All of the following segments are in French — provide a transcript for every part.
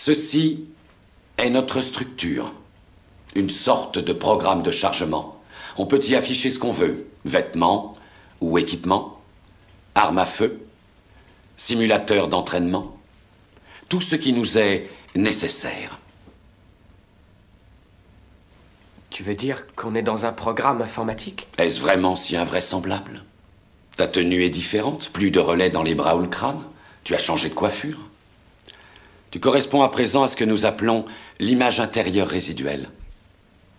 Ceci est notre structure. Une sorte de programme de chargement. On peut y afficher ce qu'on veut. Vêtements ou équipements, armes à feu, simulateurs d'entraînement. Tout ce qui nous est nécessaire. Tu veux dire qu'on est dans un programme informatique? Est-ce vraiment si invraisemblable? Ta tenue est différente, plus de relais dans les bras ou le crâne. Tu as changé de coiffure. Tu corresponds à présent à ce que nous appelons l'image intérieure résiduelle.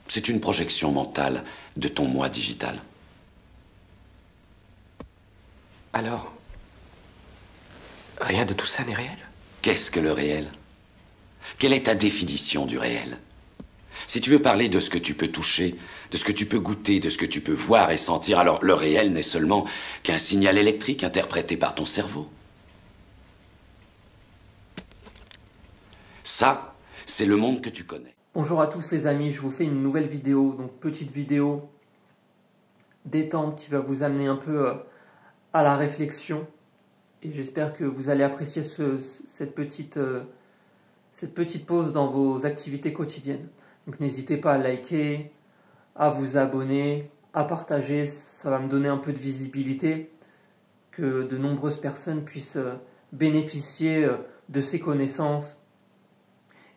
C'est une projection mentale de ton moi digital. Alors, rien de tout ça n'est réel? Qu'est-ce que le réel? Quelle est ta définition du réel? Si tu veux parler de ce que tu peux toucher, de ce que tu peux goûter, de ce que tu peux voir et sentir, alors le réel n'est seulement qu'un signal électrique interprété par ton cerveau. Ça, c'est le monde que tu connais. Bonjour à tous les amis, je vous fais une nouvelle vidéo, donc petite vidéo détente qui va vous amener un peu à la réflexion. Et j'espère que vous allez apprécier cette petite pause dans vos activités quotidiennes. Donc n'hésitez pas à liker, à vous abonner, à partager, ça va me donner un peu de visibilité, que de nombreuses personnes puissent bénéficier de ces connaissances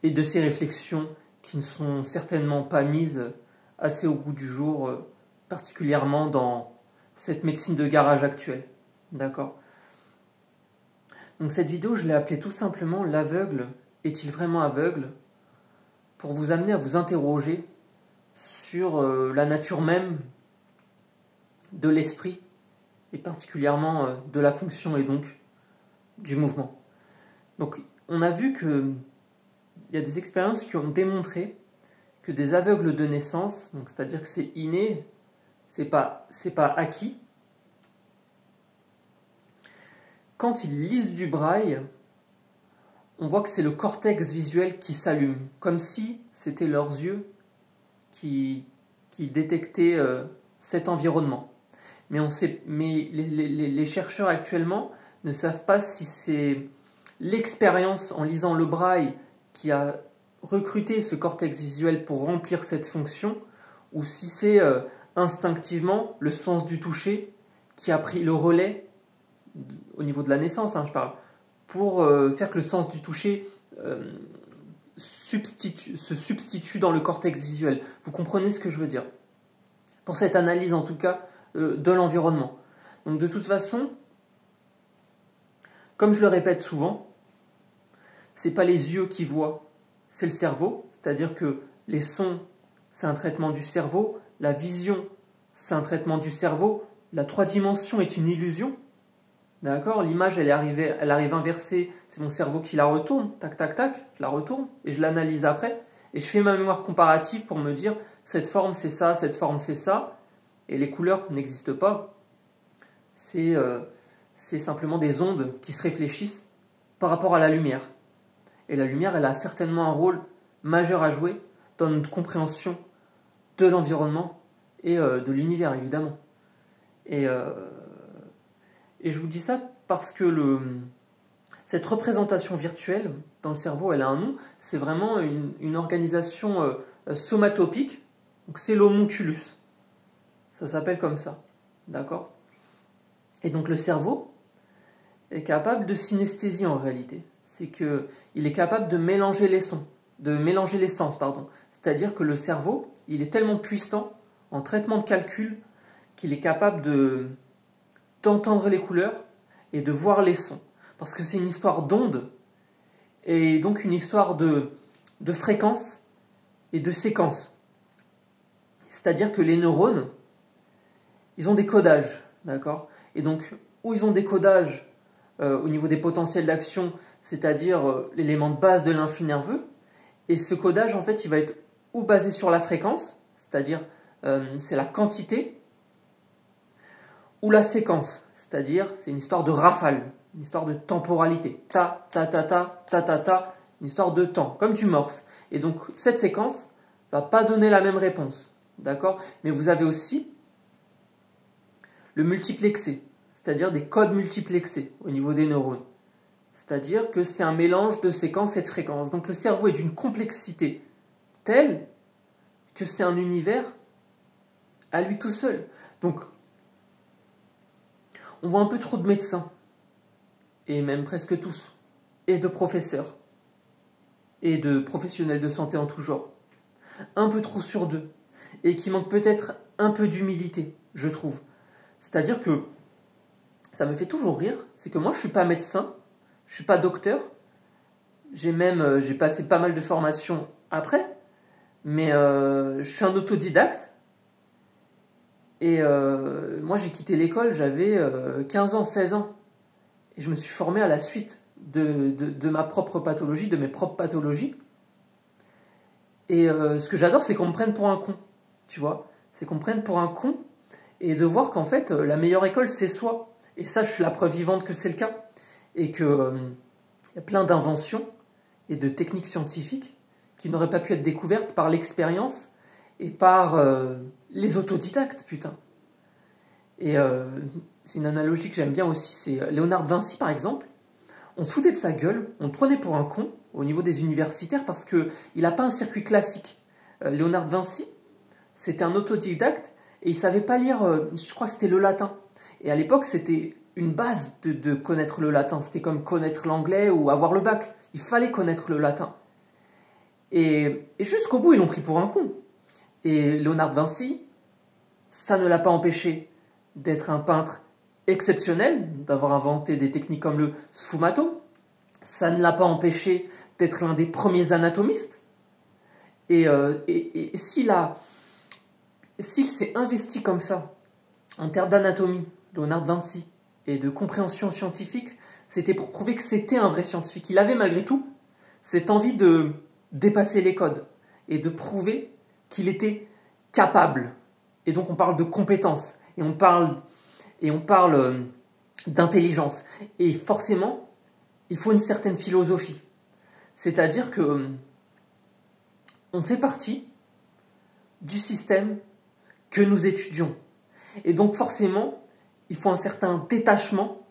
et de ces réflexions qui ne sont certainement pas mises assez au goût du jour, particulièrement dans cette médecine de garage actuelle. D'accord ? Donc cette vidéo, je l'ai appelée tout simplement « L'aveugle est-il vraiment aveugle ?» pour vous amener à vous interroger sur la nature même de l'esprit et particulièrement de la fonction et donc du mouvement. Donc on a vu qu'il y a des expériences qui ont démontré que des aveugles de naissance, donc c'est-à-dire que c'est inné, c'est pas acquis, quand ils lisent du braille, on voit que c'est le cortex visuel qui s'allume, comme si c'était leurs yeux qui détectaient cet environnement. Mais les chercheurs actuellement ne savent pas si c'est l'expérience en lisant le braille qui a recruté ce cortex visuel pour remplir cette fonction, ou si c'est instinctivement le sens du toucher qui a pris le relais au niveau de la naissance, je parle, pour faire que le sens du toucher se substitue dans le cortex visuel. Vous comprenez ce que je veux dire? Pour cette analyse en tout cas de l'environnement. Donc de toute façon, comme je le répète souvent, c'est pas les yeux qui voient, c'est le cerveau. C'est-à-dire que les sons, c'est un traitement du cerveau, la vision, c'est un traitement du cerveau, la 3 dimensions est une illusion. D'accord? L'image, elle arrive inversée, c'est mon cerveau qui la retourne, tac, tac, tac, je la retourne, et je l'analyse après, et je fais ma mémoire comparative pour me dire, cette forme c'est ça, cette forme c'est ça, et les couleurs n'existent pas. C'est simplement des ondes qui se réfléchissent par rapport à la lumière. Et la lumière, elle a certainement un rôle majeur à jouer dans notre compréhension de l'environnement et de l'univers, évidemment. Et je vous dis ça parce que cette représentation virtuelle dans le cerveau, elle a un nom, c'est vraiment une organisation somatopique, donc c'est l'homunculus. Ça s'appelle comme ça, d'accord? Et donc le cerveau est capable de synesthésie en réalité. C'est qu'il est capable de mélanger les sons, de mélanger les sens, pardon. C'est-à-dire que le cerveau, il est tellement puissant en traitement de calcul qu'il est capable d'entendre les couleurs et de voir les sons. Parce que c'est une histoire d'ondes et donc une histoire de fréquence et de séquence. C'est-à-dire que les neurones, ils ont des codages, d'accord? Et donc, où ils ont des codages au niveau des potentiels d'action, c'est-à-dire l'élément de base de l'influx nerveux, et ce codage, en fait, il va être ou basé sur la fréquence, c'est-à-dire c'est la quantité, ou la séquence, c'est-à-dire c'est une histoire de rafale, une histoire de temporalité. Ta, ta, ta, ta, ta, ta, ta, une histoire de temps, comme du morse. Et donc cette séquence ne va pas donner la même réponse, d'accord? Mais vous avez aussi le multiplexé, c'est-à-dire des codes multiplexés au niveau des neurones. C'est-à-dire que c'est un mélange de séquences et de fréquences. Donc le cerveau est d'une complexité telle que c'est un univers à lui tout seul. Donc, on voit un peu trop de médecins, et même presque tous, et de professeurs, et de professionnels de santé en tout genre. Un peu trop sur d'eux, et qui manquent peut-être un peu d'humilité, je trouve. C'est-à-dire que ça me fait toujours rire, c'est que moi je suis pas médecin, je suis pas docteur, j'ai passé pas mal de formations après, mais je suis un autodidacte. Et moi, j'ai quitté l'école, j'avais 15 ans, 16 ans. Et je me suis formé à la suite de ma propre pathologie, de mes propres pathologies. Et ce que j'adore, c'est qu'on me prenne pour un con. Tu vois? C'est qu'on me prenne pour un con et de voir qu'en fait, la meilleure école, c'est soi. Et ça, je suis la preuve vivante que c'est le cas. Et qu'il y a plein d'inventions et de techniques scientifiques qui n'auraient pas pu être découvertes par l'expérience et par les autodidactes, putain. Et c'est une analogie que j'aime bien aussi, c'est Léonard de Vinci, par exemple. On se foutait de sa gueule, on le prenait pour un con au niveau des universitaires parce qu'il n'a pas un circuit classique. Léonard de Vinci, c'était un autodidacte et il ne savait pas lire, je crois que c'était le latin. Et à l'époque, c'était une base de connaître le latin. C'était comme connaître l'anglais ou avoir le bac. Il fallait connaître le latin. Et jusqu'au bout, ils l'ont pris pour un con. Et Léonard de Vinci, ça ne l'a pas empêché d'être un peintre exceptionnel, d'avoir inventé des techniques comme le sfumato. Ça ne l'a pas empêché d'être l'un des premiers anatomistes. Et s'il s'est investi comme ça, en termes d'anatomie, Léonard de Vinci, et de compréhension scientifique, c'était pour prouver que c'était un vrai scientifique. Il avait malgré tout cette envie de dépasser les codes et de prouver qu'il était capable. Et donc on parle de compétence, et on parle d'intelligence. Et forcément, il faut une certaine philosophie. C'est-à-dire que on fait partie du système que nous étudions. Et donc forcément, il faut un certain détachement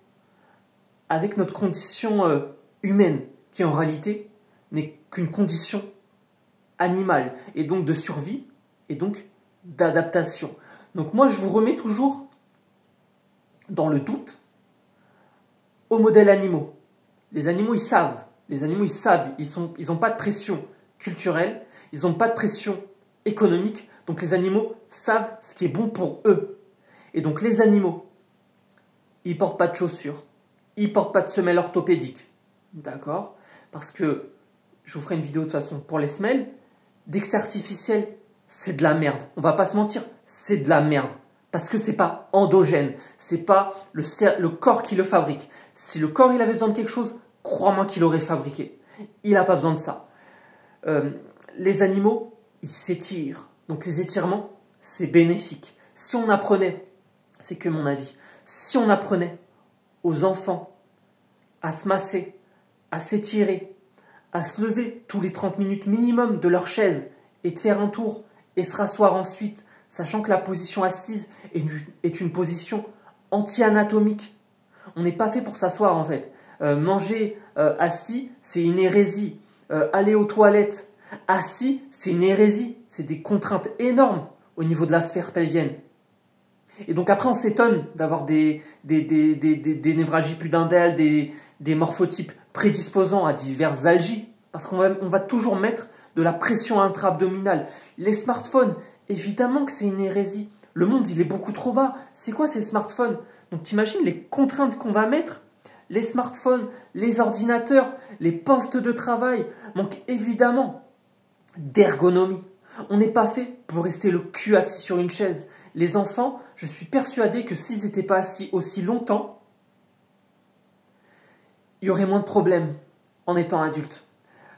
avec notre condition humaine, qui en réalité n'est qu'une condition animale, et donc de survie, et donc d'adaptation. Donc moi, je vous remets toujours, dans le doute, aux modèles animaux. Les animaux, ils savent. Les animaux, ils savent. Ils n'ont pas de pression culturelle, ils n'ont pas de pression économique. Donc les animaux savent ce qui est bon pour eux. Et donc les animaux, ils ne portent pas de chaussures, ils ne portent pas de semelles orthopédiques. D'accord? Parce que, je vous ferai une vidéo de toute façon pour les semelles, dès que c'est artificiel, c'est de la merde. On va pas se mentir, c'est de la merde. Parce que c'est pas endogène, c'est pas le corps qui le fabrique. Si le corps il avait besoin de quelque chose, crois-moi qu'il l'aurait fabriqué. Il n'a pas besoin de ça. Les animaux, ils s'étirent. Donc les étirements, c'est bénéfique. Si on apprenait, c'est que mon avis, si on apprenait aux enfants à se masser, à s'étirer, à se lever tous les 30 minutes minimum de leur chaise et de faire un tour et se rasseoir ensuite, sachant que la position assise est une position anti-anatomique. On n'est pas fait pour s'asseoir en fait. Manger assis, c'est une hérésie. Aller aux toilettes assis, c'est une hérésie. C'est des contraintes énormes au niveau de la sphère pelvienne. Et donc après, on s'étonne d'avoir des névralgies pudendales, des morphotypes prédisposants à diverses algies, parce qu'on va toujours mettre de la pression intra-abdominale. Les smartphones, évidemment que c'est une hérésie. Le monde, il est beaucoup trop bas. C'est quoi ces smartphones? Donc t'imagines les contraintes qu'on va mettre? Les smartphones, les ordinateurs, les postes de travail manquent évidemment d'ergonomie. On n'est pas fait pour rester le cul assis sur une chaise. Les enfants, je suis persuadé que s'ils n'étaient pas assis aussi longtemps, il y aurait moins de problèmes en étant adultes.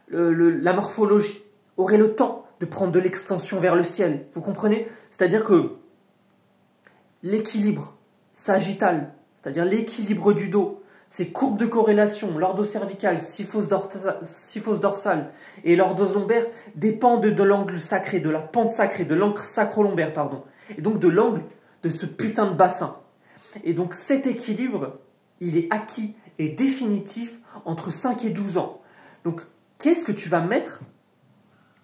La morphologie aurait le temps de prendre de l'extension vers le ciel. Vous comprenez? C'est-à-dire que l'équilibre sagittal, c'est-à-dire l'équilibre du dos, ces courbes de corrélation, l'ordo-cervical, syphose dorsale et l'ordo-lombaire dépendent de l'angle sacré, de la pente sacrée, de l'angle sacro-lombaire, pardon. Et donc de l'angle de ce putain de bassin. Et donc cet équilibre, il est acquis et définitif entre 5 et 12 ans. Donc, qu'est-ce que tu vas mettre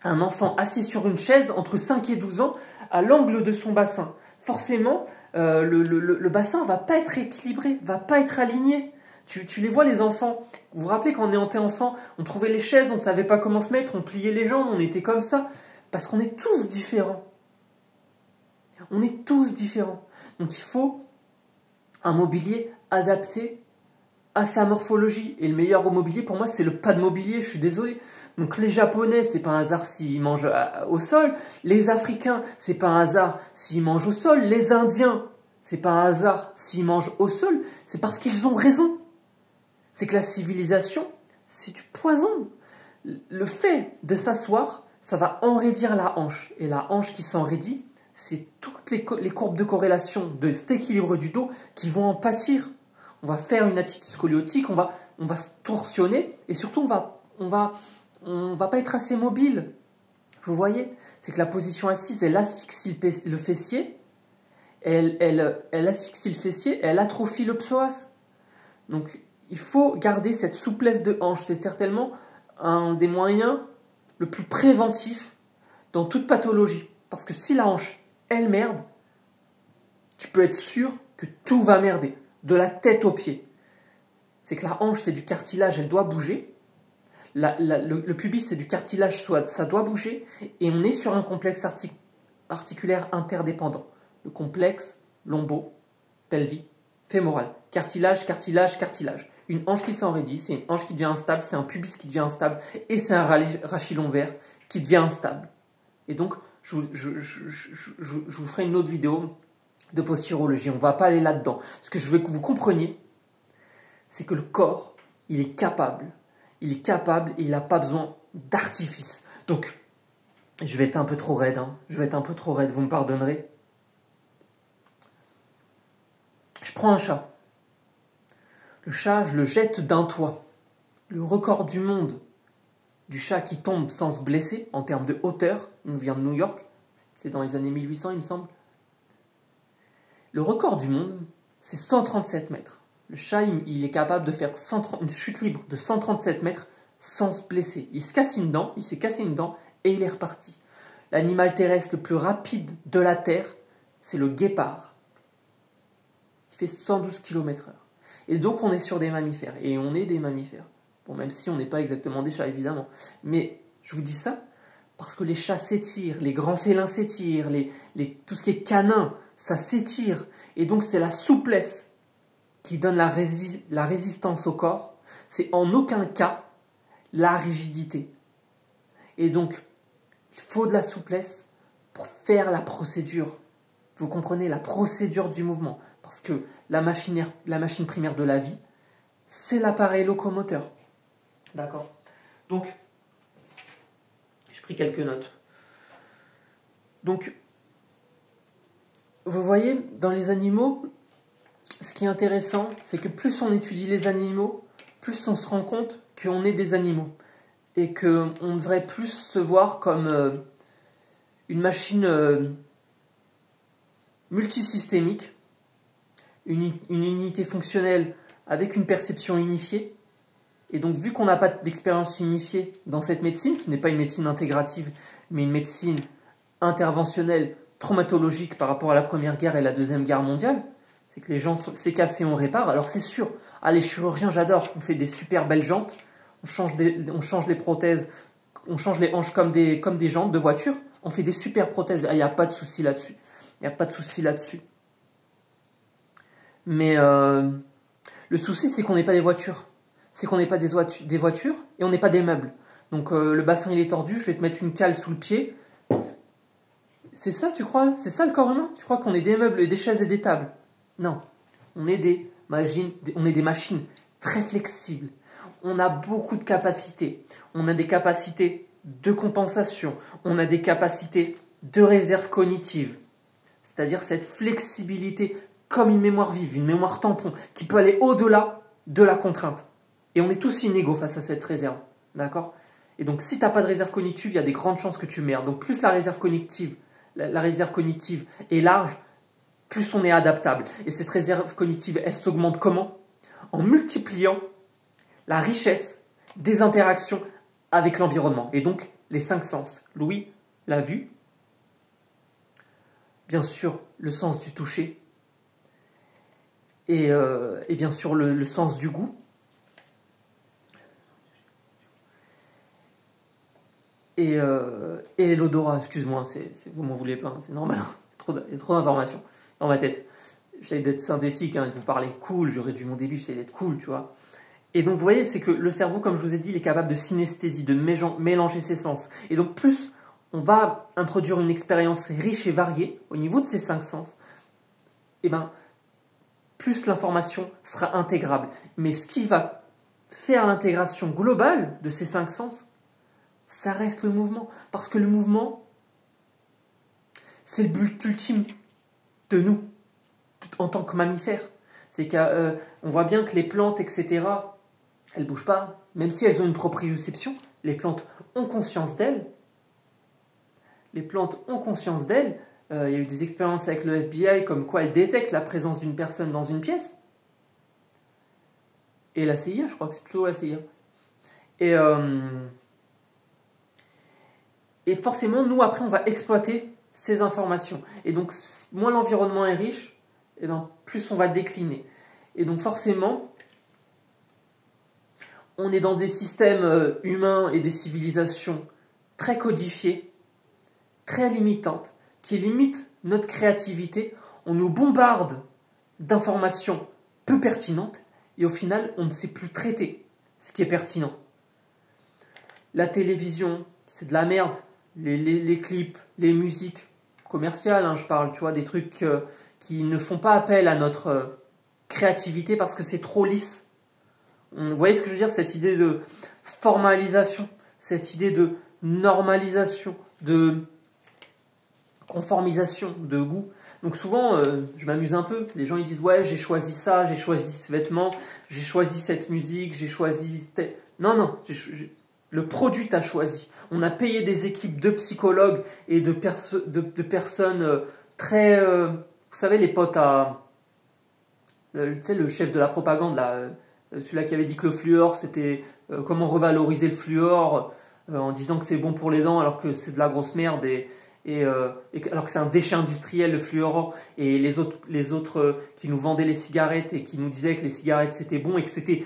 un enfant assis sur une chaise entre 5 et 12 ans à l'angle de son bassin? Forcément, le bassin va pas être équilibré, va pas être aligné. Tu les vois, les enfants. Vous vous rappelez quand on était enfant, on trouvait les chaises, on ne savait pas comment se mettre, on pliait les jambes, on était comme ça. Parce qu'on est tous différents. On est tous différents. Donc il faut un mobilier adapté à sa morphologie. Et le meilleur mobilier pour moi, c'est le pas de mobilier, je suis désolé. Donc les Japonais, c'est pas un hasard s'ils mangent au sol. Les Africains, c'est pas un hasard s'ils mangent au sol. Les Indiens, c'est pas un hasard s'ils mangent au sol. C'est parce qu'ils ont raison. C'est que la civilisation, c'est du poison. Le fait de s'asseoir, ça va enraidir la hanche. Et la hanche qui s'enraidit, c'est toutes les courbes de corrélation de cet équilibre du dos qui vont en pâtir. On va faire une attitude scoliotique, on va se torsionner et surtout on va pas être assez mobile. Vous voyez, c'est que la position assise, elle asphyxie le fessier, elle asphyxie le fessier, elle atrophie le psoas. Donc il faut garder cette souplesse de hanche. C'est certainement un des moyens le plus préventif dans toute pathologie. Parce que si la hanche, elle merde, tu peux être sûr que tout va merder, de la tête aux pieds. C'est que la hanche, c'est du cartilage, elle doit bouger. Le pubis, c'est du cartilage, ça doit bouger. Et on est sur un complexe articulaire interdépendant. Le complexe lombo-pelvique fémoral. Cartilage, cartilage, cartilage. Une hanche qui s'enraidit, c'est une hanche qui devient instable, c'est un pubis qui devient instable, et c'est un rachis lombaire qui devient instable. Et donc, je vous ferai une autre vidéo de posturologie. On ne va pas aller là-dedans. Ce que je veux que vous compreniez, c'est que le corps, il est capable et il n'a pas besoin d'artifice. Donc, je vais être un peu trop raide, vous me pardonnerez. Je prends un chat. Le chat, je le jette d'un toit. Le record du monde du chat qui tombe sans se blesser, en termes de hauteur, il vient de New York, c'est dans les années 1800, il me semble. Le record du monde, c'est 137 mètres. Le chat, il est capable de faire une chute libre de 137 mètres sans se blesser. Il s'est cassé une dent et il est reparti. L'animal terrestre le plus rapide de la Terre, c'est le guépard. Il fait 112 km/h. Et donc, on est sur des mammifères. Et on est des mammifères. Bon, même si on n'est pas exactement des chats, évidemment. Mais je vous dis ça parce que les chats s'étirent, les grands félins s'étirent, tout ce qui est canin, ça s'étire. Et donc, c'est la souplesse qui donne la résistance au corps. C'est en aucun cas la rigidité. Et donc, il faut de la souplesse pour faire la procédure. Vous comprenez, la procédure du mouvement. Parce que la machine primaire de la vie, c'est l'appareil locomoteur. D'accord. Donc, j'ai pris quelques notes. Donc, vous voyez, dans les animaux, ce qui est intéressant, c'est que plus on étudie les animaux, plus on se rend compte qu'on est des animaux. Et qu'on devrait plus se voir comme une machine multisystémique, une unité fonctionnelle avec une perception unifiée. Et donc, vu qu'on n'a pas d'expérience unifiée dans cette médecine, qui n'est pas une médecine intégrative, mais une médecine interventionnelle, traumatologique par rapport à la Première Guerre et la Deuxième Guerre mondiale, c'est que les gens s'est cassé, on répare. Alors c'est sûr, les chirurgiens, j'adore, on fait des super belles jantes, on change les prothèses, on change les hanches comme des jantes de voiture, on fait des super prothèses, il n'y a pas de souci là-dessus. Mais le souci, c'est qu'on n'est pas des voitures. C'est qu'on n'est pas des voitures et on n'est pas des meubles. Donc le bassin, il est tordu, je vais te mettre une cale sous le pied. C'est ça, tu crois? C'est ça le corps humain? Tu crois qu'on est des meubles et des chaises et des tables? Non. On est des machines très flexibles. On a beaucoup de capacités. On a des capacités de compensation. On a des capacités de réserve cognitive. C'est-à-dire cette flexibilité comme une mémoire vive, une mémoire tampon, qui peut aller au-delà de la contrainte. Et on est tous inégaux face à cette réserve. D'accord? Et donc, si tu n'as pas de réserve cognitive, il y a des grandes chances que tu merdes. Donc, plus la réserve cognitive est large, plus on est adaptable. Et cette réserve cognitive, elle s'augmente comment? en multipliant la richesse des interactions avec l'environnement, et donc les 5 sens. L'ouïe, la vue, bien sûr le sens du toucher, et bien sûr le sens du goût, et l'odorat, excuse-moi, vous m'en voulez pas, c'est normal, il y a trop d'informations dans ma tête. J'essaie d'être synthétique, hein, de vous parler cool, j'aurais dû mon début, j'essaie d'être cool, tu vois. Et donc vous voyez, c'est que le cerveau, comme je vous ai dit, il est capable de synesthésie, de mélanger ses sens. Et donc plus on va introduire une expérience riche et variée au niveau de ces 5 sens, et ben, plus l'information sera intégrable. Mais ce qui va faire l'intégration globale de ces 5 sens, ça reste le mouvement. Parce que le mouvement, c'est le but ultime de nous, en tant que mammifères. C'est qu'on voit bien que les plantes, etc., elles ne bougent pas. Même si elles ont une proprioception, les plantes ont conscience d'elles. Les plantes ont conscience d'elles. Il y a eu des expériences avec le FBI comme quoi elles détectent la présence d'une personne dans une pièce. Et la CIA, je crois que c'est plutôt la CIA. Et forcément, nous, après, on va exploiter ces informations. Et donc, moins l'environnement est riche, et ben, plus on va décliner. Et donc, forcément, on est dans des systèmes humains et des civilisations très codifiées, très limitantes, qui limitent notre créativité. On nous bombarde d'informations peu pertinentes, et au final, on ne sait plus traiter ce qui est pertinent. La télévision, c'est de la merde. Les clips, les musiques commerciales, hein, je parle, tu vois, des trucs qui ne font pas appel à notre créativité parce que c'est trop lisse. Vous voyez ce que je veux dire, cette idée de formalisation, cette idée de normalisation, de conformisation, de goût. Donc souvent, je m'amuse un peu, les gens ils disent « Ouais, j'ai choisi ça, j'ai choisi ce vêtement, j'ai choisi cette musique, j'ai choisi... » Non, non, le produit t'a choisi. On a payé des équipes de psychologues et de personnes très... vous savez, les potes à... tu sais, le chef de la propagande, là, celui-là qui avait dit que le fluor, c'était comment revaloriser le fluor en disant que c'est bon pour les dents alors que c'est de la grosse merde alors que c'est un déchet industriel, le fluor, et les autres qui nous vendaient les cigarettes et qui nous disaient que les cigarettes c'était bon et que c'était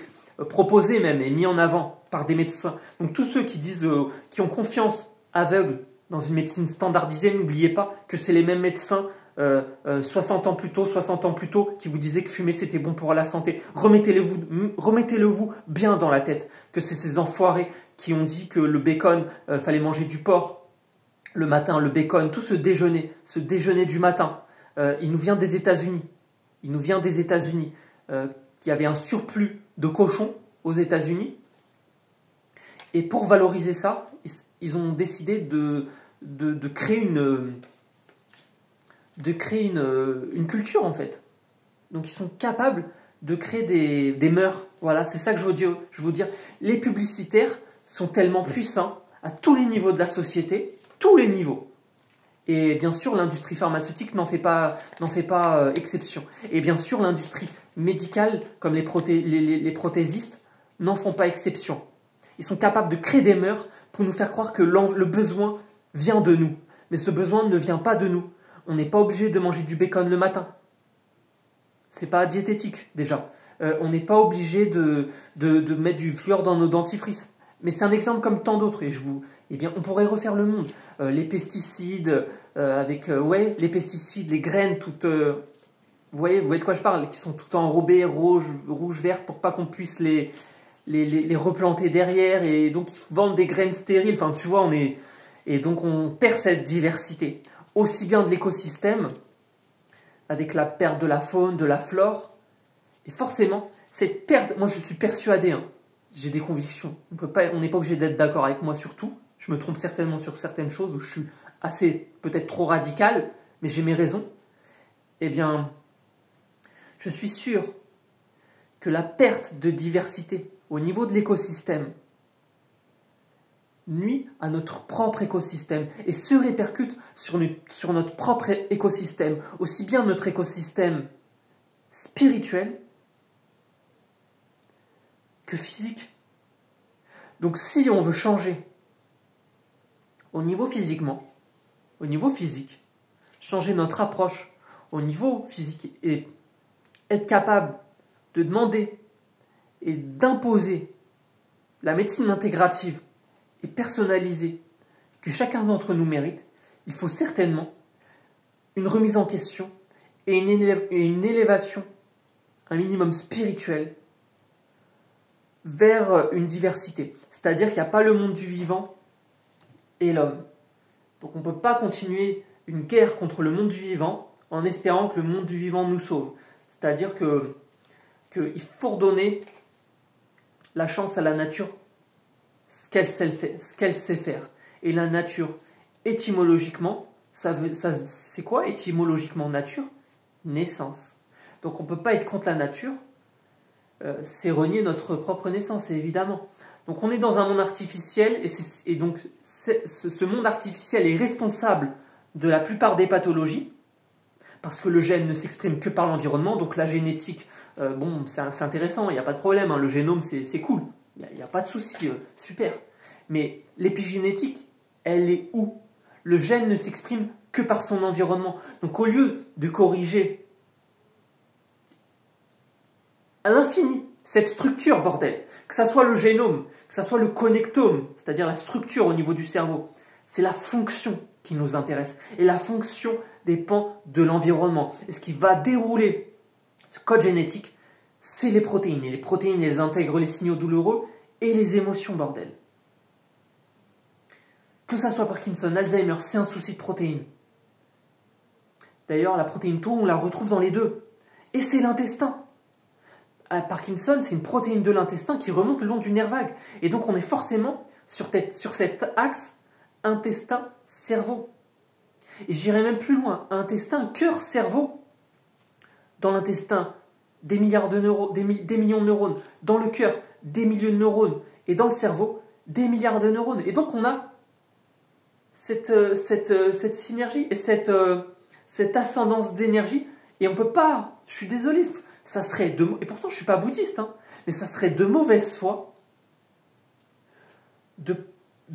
proposé même et mis en avant par des médecins. Donc tous ceux qui disent, qui ont confiance aveugle dans une médecine standardisée, n'oubliez pas que c'est les mêmes médecins 60 ans plus tôt qui vous disaient que fumer c'était bon pour la santé. Remettez-le vous bien dans la tête que c'est ces enfoirés qui ont dit que le bacon, fallait manger du porc le matin, le bacon, tout ce déjeuner du matin, il nous vient des États-Unis. Il nous vient des États-Unis, qu'il y avait un surplus de cochons aux États-Unis. Et pour valoriser ça, ils ont décidé de créer une culture, en fait. Donc, ils sont capables de créer des mœurs. Voilà, c'est ça que je veux dire. Les publicitaires sont tellement puissants à tous les niveaux de la société, tous les niveaux. Et bien sûr, l'industrie pharmaceutique n'en fait pas exception. Et bien sûr, l'industrie médicale, comme les prothésistes, n'en font pas exception. Ils sont capables de créer des mœurs pour nous faire croire que le besoin vient de nous. Mais ce besoin ne vient pas de nous. On n'est pas obligé de manger du bacon le matin. C'est pas diététique, déjà. On n'est pas obligé de mettre du fluor dans nos dentifrices. Mais c'est un exemple comme tant d'autres. Eh bien, on pourrait refaire le monde. Les pesticides, les pesticides, les graines toutes... vous voyez de quoi je parle, qui sont toutes enrobées, rouge, vert, pour pas qu'on puisse les replanter derrière. Et donc, ils vendent des graines stériles. Enfin, tu vois, et donc, on perd cette diversité. Aussi bien de l'écosystème, avec la perte de la faune, de la flore. Et forcément, cette perte... Moi, je suis persuadé, hein, j'ai des convictions. On n'est pas obligé d'être d'accord avec moi sur tout. Je me trompe certainement sur certaines choses où je suis assez, peut-être trop radical, mais j'ai mes raisons. Eh bien, je suis sûr que la perte de diversité au niveau de l'écosystème nuit à notre propre écosystème et se répercute sur notre propre écosystème, aussi bien notre écosystème spirituel que physique. Donc si on veut changer au niveau physique, changer notre approche au niveau physique et être capable de demander et d'imposer la médecine intégrative et personnalisée que chacun d'entre nous mérite, il faut certainement une remise en question et une élévation, un minimum spirituel, vers une diversité. C'est-à-dire qu'il n'y a pas le monde du vivant et l'homme. Donc on ne peut pas continuer une guerre contre le monde du vivant en espérant que le monde du vivant nous sauve. C'est-à-dire qu'il faut redonner la chance à la nature, ce qu'elle sait faire. Et la nature, étymologiquement, c'est quoi étymologiquement nature? Naissance. Donc on ne peut pas être contre la nature, c'est renier notre propre naissance, évidemment. Donc on est dans un monde artificiel, et donc ce monde artificiel est responsable de la plupart des pathologies, parce que le gène ne s'exprime que par l'environnement, donc la génétique, bon, c'est intéressant, il n'y a pas de problème, hein, le génome c'est cool, il n'y a pas de souci, super. Mais l'épigénétique, elle est où? Le gène ne s'exprime que par son environnement. Donc au lieu de corriger à l'infini cette structure, bordel, que ça soit le génome, que ça soit le connectome, c'est-à-dire la structure au niveau du cerveau, c'est la fonction qui nous intéresse. Et la fonction dépend de l'environnement. Et ce qui va dérouler ce code génétique, c'est les protéines. Et les protéines, elles intègrent les signaux douloureux et les émotions, bordel. Que ça soit Parkinson, Alzheimer, c'est un souci de protéines. D'ailleurs, la protéine tau, on la retrouve dans les deux. Et c'est l'intestin. Parkinson, c'est une protéine de l'intestin qui remonte le long du nerf vague. Et donc, on est forcément sur cet axe intestin-cerveau. Et j'irai même plus loin. Intestin, cœur, cerveau. Dans l'intestin, des millions de neurones. Dans le cœur, des millions de neurones. Et dans le cerveau, des milliards de neurones. Et donc, on a cette synergie et cette ascendance d'énergie. Et on ne peut pas, je suis désolé, ça serait et pourtant je ne suis pas bouddhiste, hein, mais ça serait de mauvaise foi de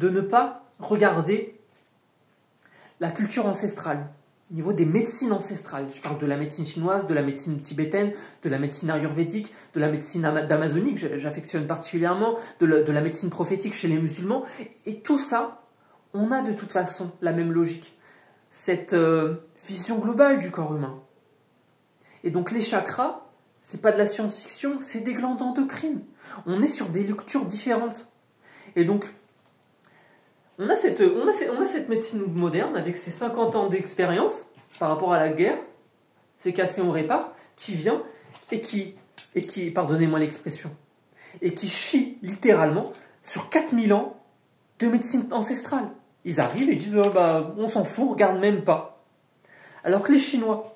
ne pas regarder la culture ancestrale, au niveau des médecines ancestrales. Je parle de la médecine chinoise, de la médecine tibétaine, de la médecine ayurvédique, de la médecine d'Amazonie, que j'affectionne particulièrement, de la médecine prophétique chez les musulmans. Et tout ça, on a de toute façon la même logique. Cette vision globale du corps humain. Et donc les chakras, c'est pas de la science-fiction, c'est des glandes endocrines. On est sur des lectures différentes. Et donc, on a cette médecine moderne avec ses 50 ans d'expérience par rapport à la guerre, c'est cassé, on répare, qui vient et qui pardonnez-moi l'expression, et qui chie littéralement sur 4000 ans de médecine ancestrale. Ils arrivent et disent oh, bah, on s'en fout, on regarde même pas. Alors que les Chinois,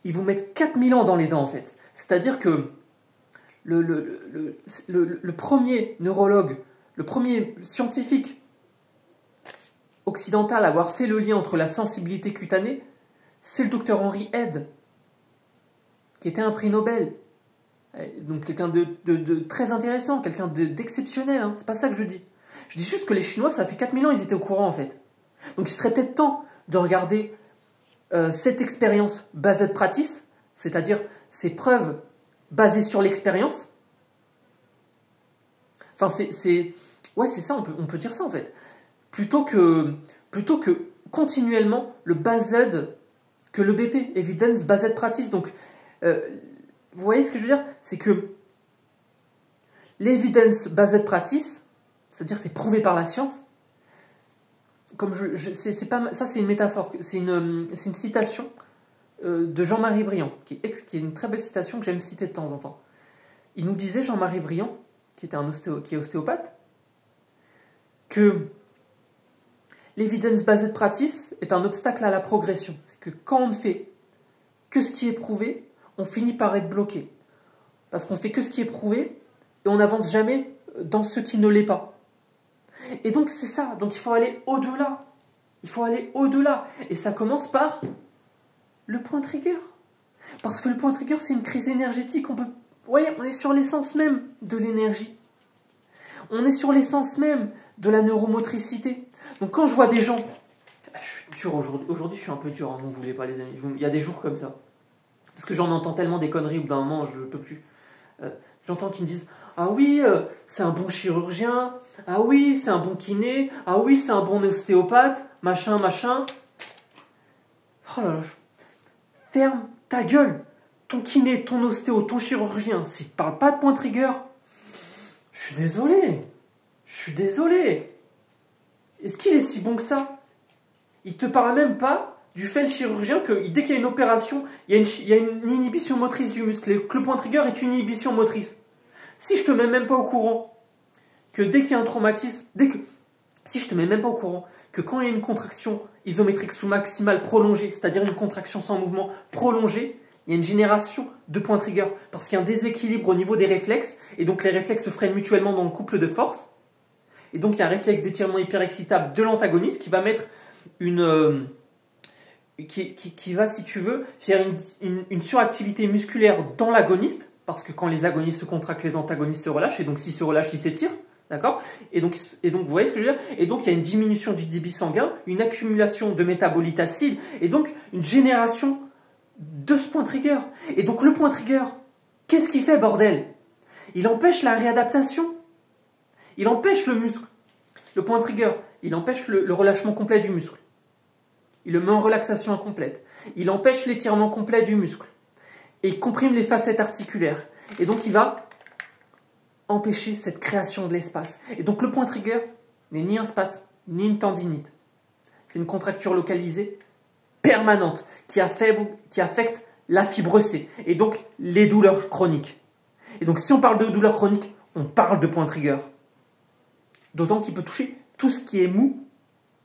ils vous mettent 4000 ans dans les dents en fait. C'est-à-dire que le premier neurologue, le premier scientifique occidental à avoir fait le lien entre la sensibilité cutanée, c'est le docteur Henry Head, qui était un prix Nobel. Donc quelqu'un de très intéressant, quelqu'un d'exceptionnel, hein. C'est pas ça que je dis. Je dis juste que les Chinois, ça fait 4000 ans, ils étaient au courant en fait. Donc il serait peut-être temps de regarder cette expérience based practice, c'est-à-dire ces preuves basées sur l'expérience. Enfin, ouais, c'est ça, on peut dire ça en fait. Plutôt que continuellement le based, que le BP, Evidence Based Practice. Donc, vous voyez ce que je veux dire? C'est que l'Evidence Based Practice, c'est-à-dire c'est prouvé par la science, comme c'est pas, ça c'est une métaphore, c'est une citation de Jean-Marie Briand, qui est une très belle citation que j'aime citer de temps en temps. Il nous disait, Jean-Marie Briand, qui est ostéopathe, que l'evidence-based practice est un obstacle à la progression. C'est que quand on ne fait que ce qui est prouvé, on finit par être bloqué. Parce qu'on fait que ce qui est prouvé et on n'avance jamais dans ce qui ne l'est pas. Et donc c'est ça. Donc il faut aller au-delà. Il faut aller au-delà. Et ça commence par le point trigger. Parce que le point trigger, c'est une crise énergétique. Vous voyez, on est sur l'essence même de l'énergie. On est sur l'essence même de la neuromotricité. Donc quand je vois des gens... Je suis dur aujourd'hui. Aujourd'hui, je suis un peu dur, hein, n'en voulez pas les amis. Il y a des jours comme ça. Parce que j'en entends tellement des conneries, au bout d'un moment, je ne peux plus. J'entends qu'ils me disent « Ah oui, c'est un bon chirurgien. Ah oui, c'est un bon kiné. Ah oui, c'est un bon ostéopathe. Machin, machin. » Oh là là. Ferme ta gueule. Ton kiné, ton ostéo, ton chirurgien, s'il ne te parle pas de point trigger, je suis désolé. Je suis désolé. Est-ce qu'il est si bon que ça? Il ne te parle même pas du fait, le chirurgien, que dès qu'il y a une opération, il y a une inhibition motrice du muscle. Et que le point trigger est une inhibition motrice. Si je te mets même pas au courant que dès qu'il y a un traumatisme, si je te mets même pas au courant que quand il y a une contraction isométrique sous-maximale prolongée, c'est-à-dire une contraction sans mouvement prolongée, il y a une génération de points trigger parce qu'il y a un déséquilibre au niveau des réflexes et donc les réflexes se freinent mutuellement dans le couple de force. Et donc il y a un réflexe d'étirement hyperexcitable de l'antagoniste qui va mettre qui va, si tu veux, faire une suractivité musculaire dans l'agoniste, parce que quand les agonistes se contractent, les antagonistes se relâchent, et donc s'ils se relâchent, ils s'étirent, d'accord? Et donc, vous voyez ce que je veux dire? Et donc, il y a une diminution du débit sanguin, une accumulation de métabolites acides, et donc une génération de ce point trigger. Et donc, le point trigger, qu'est-ce qu'il fait, bordel? Il empêche la réadaptation. Il empêche le muscle. Le point trigger, il empêche le relâchement complet du muscle. Il le met en relaxation incomplète. Il empêche l'étirement complet du muscle. Et il comprime les facettes articulaires. Et donc, il va empêcher cette création de l'espace. Et donc, le point trigger n'est ni un spasme, ni une tendinite. C'est une contracture localisée permanente qui affecte la fibre C. Et donc, les douleurs chroniques. Et donc, si on parle de douleurs chroniques, on parle de point trigger. D'autant qu'il peut toucher tout ce qui est mou,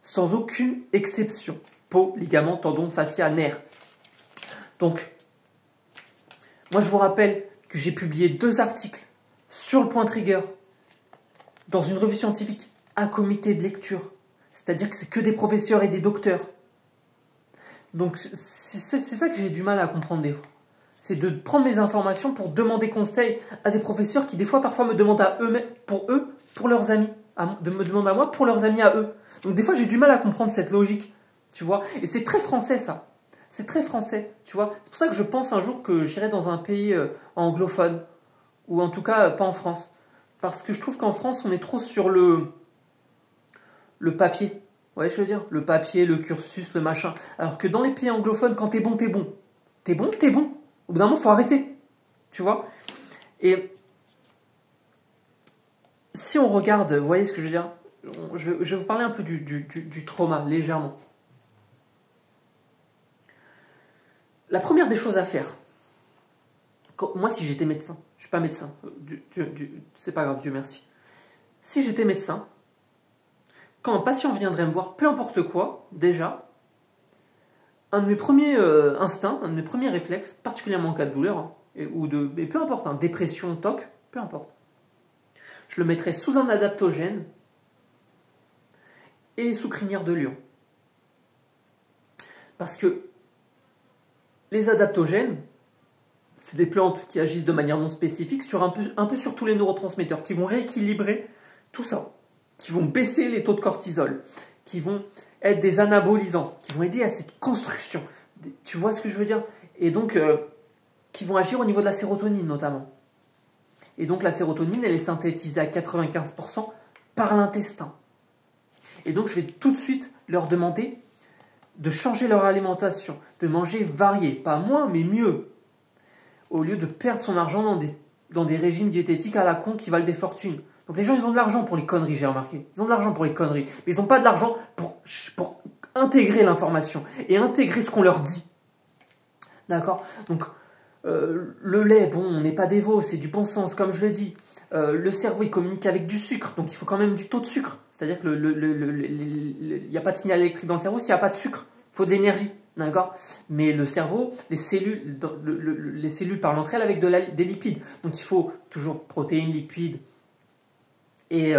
sans aucune exception. Peau, ligaments, tendons, fascia, nerfs. Donc, moi je vous rappelle que j'ai publié 2 articles sur le point trigger dans une revue scientifique à comité de lecture. C'est-à-dire que c'est que des professeurs et des docteurs. Donc, c'est ça que j'ai du mal à comprendre des fois. C'est de prendre mes informations pour demander conseil à des professeurs qui, des fois, parfois me demandent à eux, pour leurs amis. Me demandent à moi pour leurs amis à eux. Donc, des fois, j'ai du mal à comprendre cette logique. Tu vois, et c'est très français ça. C'est très français, tu vois. C'est pour ça que je pense un jour que j'irai dans un pays anglophone, ou en tout cas pas en France. Parce que je trouve qu'en France, on est trop sur le papier. Vous voyez ce que je veux dire? Le papier, le cursus, le machin. Alors que dans les pays anglophones, quand t'es bon, t'es bon. T'es bon, t'es bon. Au bout d'un moment, il faut arrêter. Tu vois? Et si on regarde, vous voyez ce que je veux dire? Je vais vous parler un peu du trauma, légèrement. La première des choses à faire, moi si j'étais médecin, je ne suis pas médecin, c'est pas grave, Dieu merci. Si j'étais médecin, quand un patient viendrait me voir, peu importe quoi, déjà, un de mes premiers instincts, un de mes premiers réflexes, particulièrement en cas de douleur, hein, mais peu importe, hein, dépression, TOC, peu importe, je le mettrais sous un adaptogène et sous crinière de lion. Parce que les adaptogènes, c'est des plantes qui agissent de manière non spécifique sur un peu sur tous les neurotransmetteurs, qui vont rééquilibrer tout ça, qui vont baisser les taux de cortisol, qui vont être des anabolisants, qui vont aider à cette construction. Tu vois ce que je veux dire? Et donc, qui vont agir au niveau de la sérotonine notamment. Et donc la sérotonine, elle est synthétisée à 95% par l'intestin. Et donc je vais tout de suite leur demander de changer leur alimentation, de manger varié, pas moins, mais mieux, au lieu de perdre son argent dans des régimes diététiques à la con qui valent des fortunes. Donc les gens, ils ont de l'argent pour les conneries, j'ai remarqué. Ils ont de l'argent pour les conneries, mais ils n'ont pas de l'argent pour intégrer l'information et intégrer ce qu'on leur dit. D'accord? Donc, le lait, bon, on n'est pas des veaux, c'est du bon sens, comme je le dis. Le cerveau, il communique avec du sucre, donc il faut quand même du taux de sucre. C'est-à-dire que il n'y a pas de signal électrique dans le cerveau s'il n'y a pas de sucre. Il faut de l'énergie, d'accord? Mais le cerveau, les cellules parlent entre elles avec des lipides. Donc il faut toujours protéines, lipides et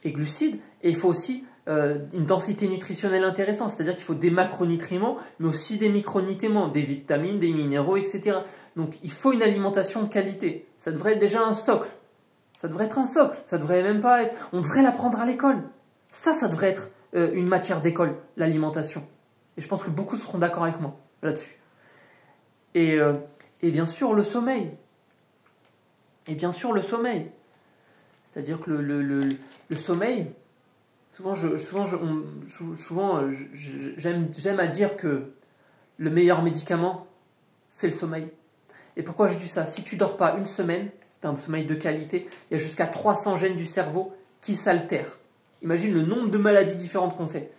glucides. Et il faut aussi une densité nutritionnelle intéressante. C'est-à-dire qu'il faut des macronutriments, mais aussi des micronutriments, des vitamines, des minéraux, etc. Donc il faut une alimentation de qualité. Ça devrait être déjà un socle. Ça devrait être un socle. Ça devrait même pas être... On devrait l'apprendre à l'école. Ça devrait être une matière d'école, l'alimentation. Et je pense que beaucoup seront d'accord avec moi là-dessus. Et bien sûr, le sommeil. Et bien sûr, le sommeil. C'est-à-dire que le sommeil, j'aime à dire que le meilleur médicament, c'est le sommeil. Et pourquoi je dis ça? Si tu dors pas une semaine, tu as un sommeil de qualité, il y a jusqu'à 300 gènes du cerveau qui s'altèrent. Imagine le nombre de maladies différentes qu'on fait.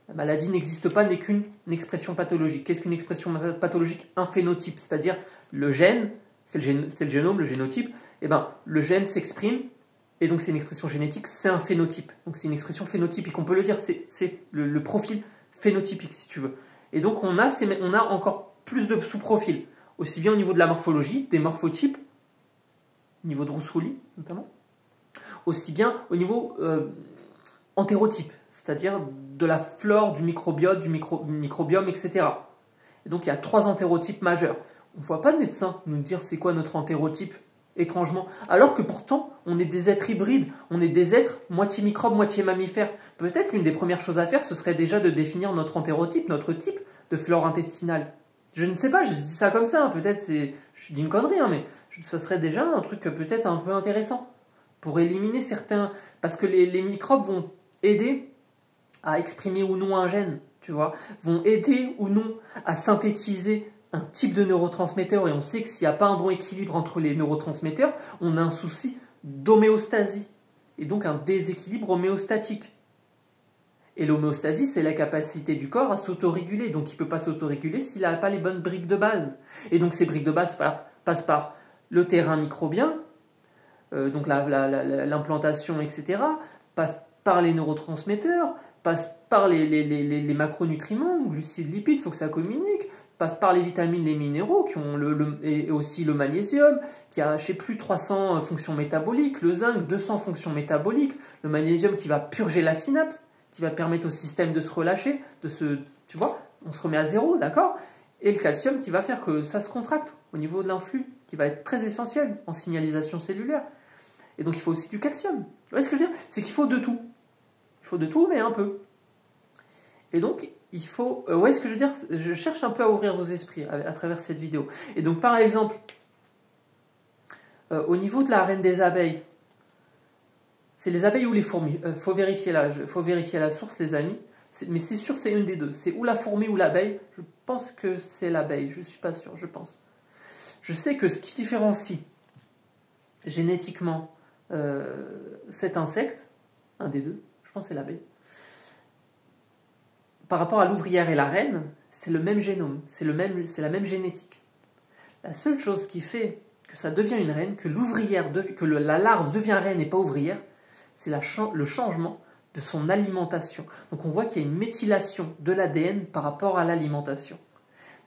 La maladie n'existe pas, n'est qu'une expression pathologique. Qu'est-ce qu'une expression pathologique? Un phénotype, c'est-à-dire le gène, c'est le génome, le génotype, et le gène s'exprime, et donc c'est une expression génétique, c'est un phénotype. Donc c'est une expression phénotypique, on peut le dire, c'est le profil phénotypique si tu veux. Et donc on a encore plus de sous-profils, aussi bien au niveau de la morphologie, des morphotypes, au niveau de Roussouly notamment, aussi bien au niveau entérotype, c'est-à-dire de la flore, du microbiote, du microbiome, etc. Et donc il y a 3 entérotypes majeurs. On ne voit pas de médecin nous dire c'est quoi notre entérotype, étrangement. Alors que pourtant, on est des êtres hybrides, on est des êtres moitié microbes, moitié mammifères. Peut-être l'une des premières choses à faire, ce serait déjà de définir notre entérotype, notre type de flore intestinale. Je ne sais pas, je dis ça comme ça, peut-être je dis une connerie, mais ce serait déjà un truc peut-être un peu intéressant. Pour éliminer certains... Parce que les microbes vont aider à exprimer ou non un gène, tu vois, vont aider ou non à synthétiser un type de neurotransmetteur, et on sait que s'il n'y a pas un bon équilibre entre les neurotransmetteurs, on a un souci d'homéostasie, et donc un déséquilibre homéostatique. Et l'homéostasie, c'est la capacité du corps à s'autoréguler, donc il ne peut pas s'autoréguler s'il n'a pas les bonnes briques de base. Et donc ces briques de base passent par le terrain microbien, donc l'implantation, etc., passent par les neurotransmetteurs, passent par les macronutriments, glucides, lipides, il faut que ça communique, passe par les vitamines, les minéraux, qui ont et aussi le magnésium, qui a, je sais plus, 300 fonctions métaboliques, le zinc, 200 fonctions métaboliques, le magnésium qui va purger la synapse, qui va permettre au système de se relâcher, tu vois, on se remet à zéro, d'accord? Et le calcium qui va faire que ça se contracte au niveau de l'influx, qui va être très essentiel en signalisation cellulaire. Et donc il faut aussi du calcium. Vous voyez ce que je veux dire? C'est qu'il faut de tout. Il faut de tout, mais un peu. Et donc, il faut... vous voyez ce que je veux dire? Je cherche un peu à ouvrir vos esprits à travers cette vidéo. Et donc, par exemple, au niveau de la reine des abeilles, c'est les abeilles ou les fourmis? Faut vérifier la source, les amis. Mais c'est sûr, c'est une des deux. C'est ou la fourmi ou l'abeille. Je pense que c'est l'abeille. Je ne suis pas sûr, je pense. Je sais que ce qui différencie génétiquement cet insecte, un des deux, je pense que c'est l'abeille, par rapport à l'ouvrière et la reine, c'est le même génome, c'est la même génétique. La seule chose qui fait que ça devient une reine, que la larve devient reine et pas ouvrière, c'est le changement de son alimentation. Donc on voit qu'il y a une méthylation de l'ADN par rapport à l'alimentation.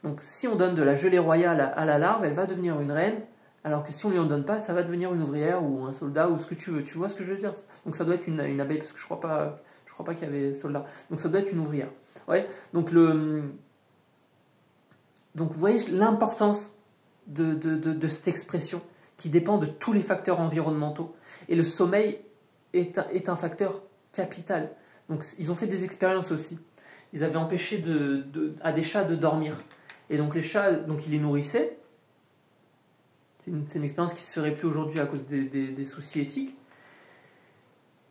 Donc si on donne de la gelée royale à la larve, elle va devenir une reine, alors que si on ne lui en donne pas, ça va devenir une ouvrière ou un soldat ou ce que tu veux. Tu vois ce que je veux dire? Donc ça doit être une abeille, parce que je crois pas qu'il y avait soldat. Donc ça doit être une ouvrière. Ouais, donc vous voyez l'importance de cette expression qui dépend de tous les facteurs environnementaux. Et le sommeil est un facteur capital. Donc ils ont fait des expériences aussi. Ils avaient empêché à des chats de dormir. Et donc les chats, ils les nourrissaient. C'est une expérience qui ne se ferait plus aujourd'hui à cause des soucis éthiques.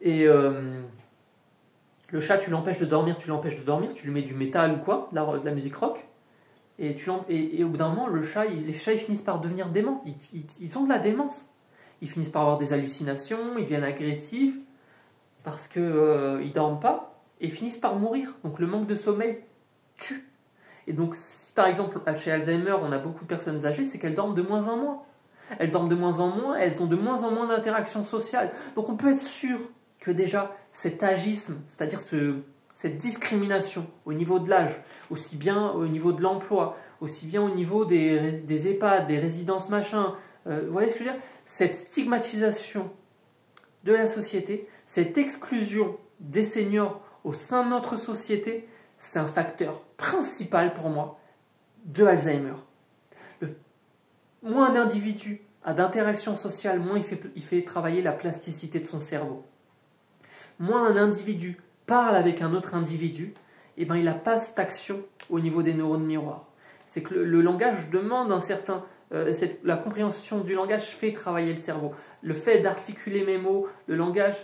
Et... le chat, tu l'empêches de dormir, tu lui mets du métal ou quoi, de la musique rock, et au bout d'un moment, les chats ils finissent par devenir déments. Ils ont de la démence. Ils finissent par avoir des hallucinations, ils deviennent agressifs, parce qu'ils ne dorment pas, et ils finissent par mourir. Donc le manque de sommeil tue. Et donc si par exemple, chez Alzheimer, on a beaucoup de personnes âgées, c'est qu'elles dorment de moins en moins. Elles dorment de moins en moins, elles ont de moins en moins d'interactions sociales. Donc on peut être sûr que déjà cet agisme, c'est-à-dire cette discrimination au niveau de l'âge, aussi bien au niveau de l'emploi, aussi bien au niveau des EHPAD, des résidences machin, vous voyez ce que je veux dire? Cette stigmatisation de la société, cette exclusion des seniors au sein de notre société, c'est un facteur principal pour moi de Alzheimer. moins un individu a d'interaction sociale, moins il fait travailler la plasticité de son cerveau. Moins un individu parle avec un autre individu, et ben il n'a pas cette action au niveau des neurones miroirs. C'est que le langage demande un certain... la compréhension du langage fait travailler le cerveau. Le fait d'articuler mes mots, le langage,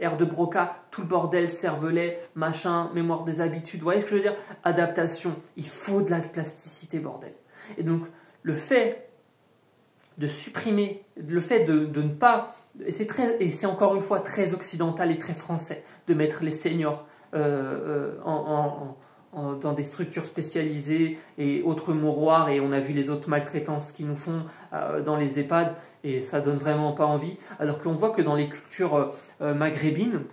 R de Broca, tout le bordel, cervelet, machin, mémoire des habitudes, vous voyez ce que je veux dire? Adaptation, il faut de la plasticité, bordel. Et donc, le fait de supprimer, le fait de ne pas... Et c'est encore une fois très occidental et très français de mettre les seniors dans des structures spécialisées et autres mouroirs, et on a vu les autres maltraitances qu'ils nous font dans les EHPAD, et ça donne vraiment pas envie, alors qu'on voit que dans les cultures maghrébines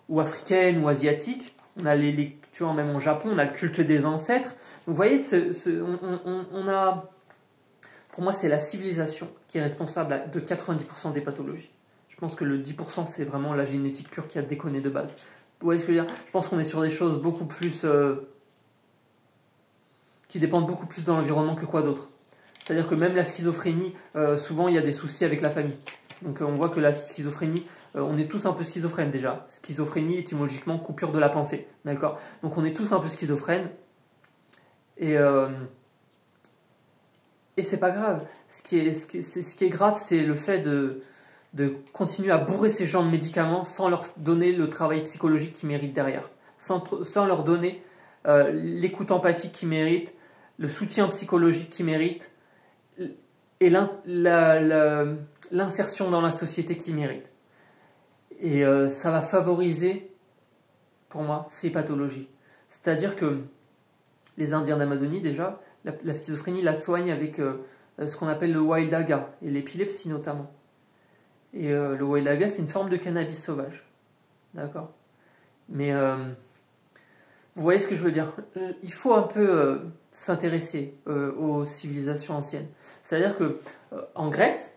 ou africaines ou asiatiques, on a tu vois, même au Japon, on a le culte des ancêtres. Donc, vous voyez, on a, pour moi, c'est la civilisation qui est responsable de 90% des pathologies. Je pense que le 10%, c'est vraiment la génétique pure qui a déconné de base. Vous voyez ce que je veux dire? Je pense qu'on est sur des choses beaucoup plus... qui dépendent beaucoup plus de l'environnement que quoi d'autre. C'est-à-dire que même la schizophrénie, souvent il y a des soucis avec la famille. Donc on voit que la schizophrénie, on est tous un peu schizophrènes déjà. Schizophrénie, étymologiquement, coupure de la pensée. D'accord? Donc on est tous un peu schizophrènes. Et c'est pas grave. Ce qui est grave, c'est le fait de continuer à bourrer ces gens de médicaments sans leur donner le travail psychologique qu'ils méritent derrière. Sans leur donner l'écoute empathique qu'ils méritent, le soutien psychologique qu'ils méritent et l'insertion dans la société qu'ils méritent. Et ça va favoriser, pour moi, ces pathologies. C'est-à-dire que les Indiens d'Amazonie, déjà, la schizophrénie la soignent avec ce qu'on appelle le Wild-Aga, et l'épilepsie notamment. Et le Wild-Aga, c'est une forme de cannabis sauvage. D'accord? Mais vous voyez ce que je veux dire? Il faut un peu s'intéresser aux civilisations anciennes. C'est-à-dire que en Grèce,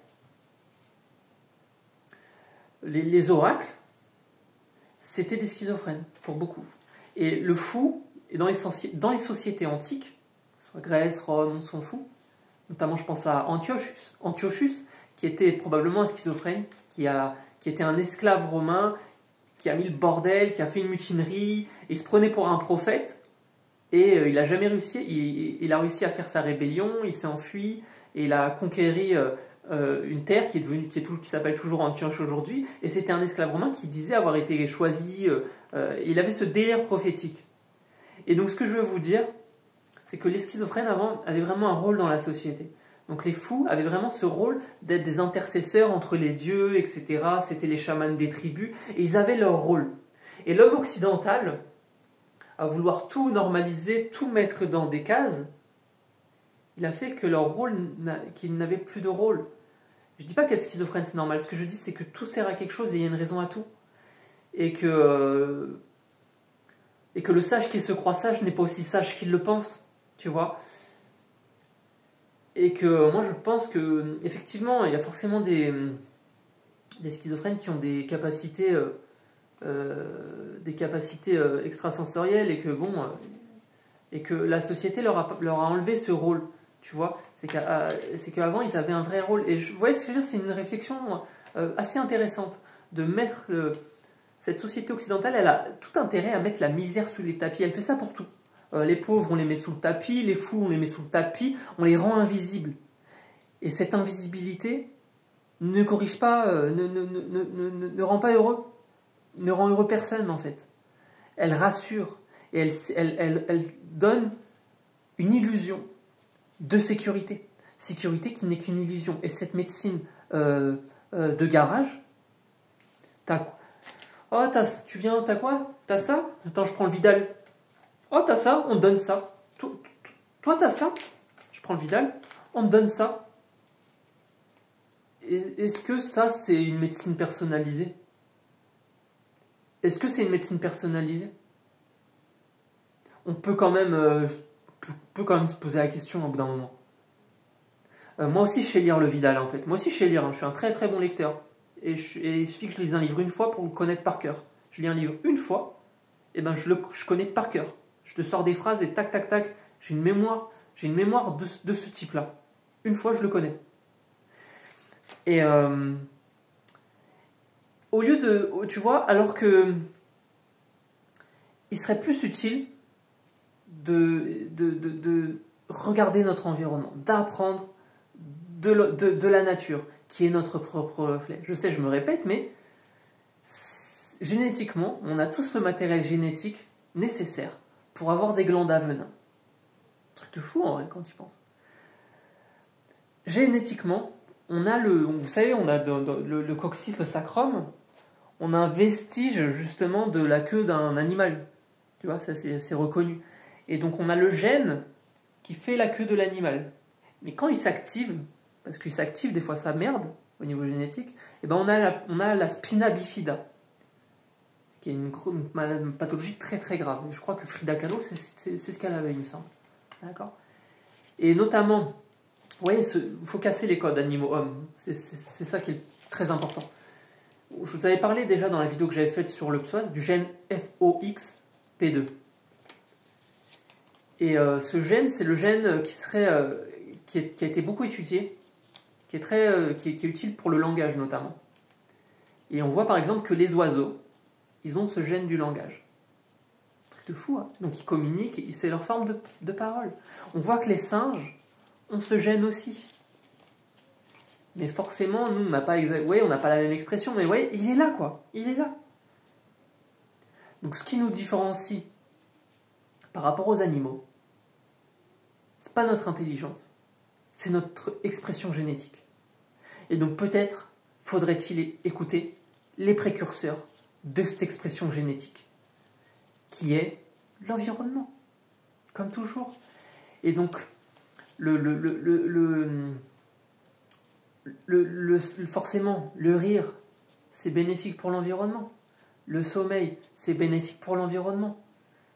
les oracles, c'était des schizophrènes, pour beaucoup. Et le fou, dans les sociétés antiques, soit Grèce, Rome, on s'en fout, notamment je pense à Antiochus, qui était probablement un schizophrène, qui était un esclave romain, qui a mis le bordel, qui a fait une mutinerie, et il se prenait pour un prophète, et il a jamais réussi, il a réussi à faire sa rébellion, il s'est enfui, et il a conquéri une terre qui s'appelle toujours Antioche aujourd'hui, et c'était un esclave romain qui disait avoir été choisi, il avait ce délire prophétique. Et donc ce que je veux vous dire, c'est que les schizophrènes avant avaient vraiment un rôle dans la société. Donc les fous avaient vraiment ce rôle d'être des intercesseurs entre les dieux, etc. C'était les chamans des tribus, et ils avaient leur rôle. Et l'homme occidental, à vouloir tout normaliser, tout mettre dans des cases, il a fait que leur rôle, qu'ils n'avaient plus de rôle. Je ne dis pas qu'être schizophrène c'est normal, ce que je dis c'est que tout sert à quelque chose et il y a une raison à tout. Et que le sage qui se croit sage n'est pas aussi sage qu'il le pense, tu vois. Et que moi je pense que effectivement il y a forcément des schizophrènes qui ont des capacités extrasensorielles, et que bon et que la société leur a enlevé ce rôle, tu vois. C'est qu'avant ils avaient un vrai rôle, et vous voyez ce que je veux dire, c'est une réflexion assez intéressante de mettre cette société occidentale, elle a tout intérêt à mettre la misère sous les tapis. Elle fait ça pour tout. Les pauvres, on les met sous le tapis, les fous, on les met sous le tapis, on les rend invisibles. Et cette invisibilité ne corrige pas, ne rend pas heureux, ne rend heureux personne en fait. Elle rassure, et elle donne une illusion de sécurité. Sécurité qui n'est qu'une illusion. Et cette médecine de garage, oh, tu viens, t'as quoi? T'as ça? Attends, je prends le Vidal. Oh, t'as ça? On te donne ça. Toi, t'as ça? Je prends le Vidal. On te donne ça. Est-ce que ça, c'est une médecine personnalisée? Est-ce que c'est une médecine personnalisée? On peut quand même se poser la question au bout d'un moment. Moi aussi, je sais lire le Vidal, en fait. Moi aussi, je sais lire. Hein. Je suis un très très bon lecteur. Et il suffit que je lise un livre une fois pour le connaître par cœur. Je lis un livre une fois, et ben je connais par cœur. Je te sors des phrases et tac tac tac, j'ai une mémoire de ce type-là. Une fois, je le connais. Et au lieu de, tu vois, alors que il serait plus utile de regarder notre environnement, d'apprendre de la nature, qui est notre propre reflet. Je sais, je me répète, mais génétiquement, on a tous le matériel génétique nécessaire pour avoir des glandes à venin. Truc de fou en vrai quand tu y penses. Génétiquement, on a vous savez, on a le coccyx, le sacrum, on a un vestige justement de la queue d'un animal. Tu vois, ça c'est reconnu. Et donc on a le gène qui fait la queue de l'animal. Mais quand il s'active, parce qu'il s'active, des fois ça merde au niveau génétique, et ben on a la spina bifida, qui est une pathologie très très grave. Je crois que Frida Kahlo, c'est ce qu'elle avait, il me semble. D'accord. Et notamment, vous voyez, il faut casser les codes animaux-hommes. C'est ça qui est très important. Je vous avais parlé déjà dans la vidéo que j'avais faite sur le psoas du gène FOXP2. Et ce gène, c'est le gène qui a été beaucoup étudié, qui est utile pour le langage notamment. Et on voit par exemple que les oiseaux, ils ont ce gène du langage. Truc de fou, hein. Donc ils communiquent, c'est leur forme de parole. On voit que les singes ont ce gène aussi. Mais forcément, nous, on n'a pas la même expression, mais ouais, il est là, quoi. Il est là. Donc ce qui nous différencie par rapport aux animaux, c'est pas notre intelligence, c'est notre expression génétique. Et donc peut-être faudrait-il écouter les précurseurs de cette expression génétique, qui est l'environnement, comme toujours. Et donc, forcément, le rire, c'est bénéfique pour l'environnement. Le sommeil, c'est bénéfique pour l'environnement.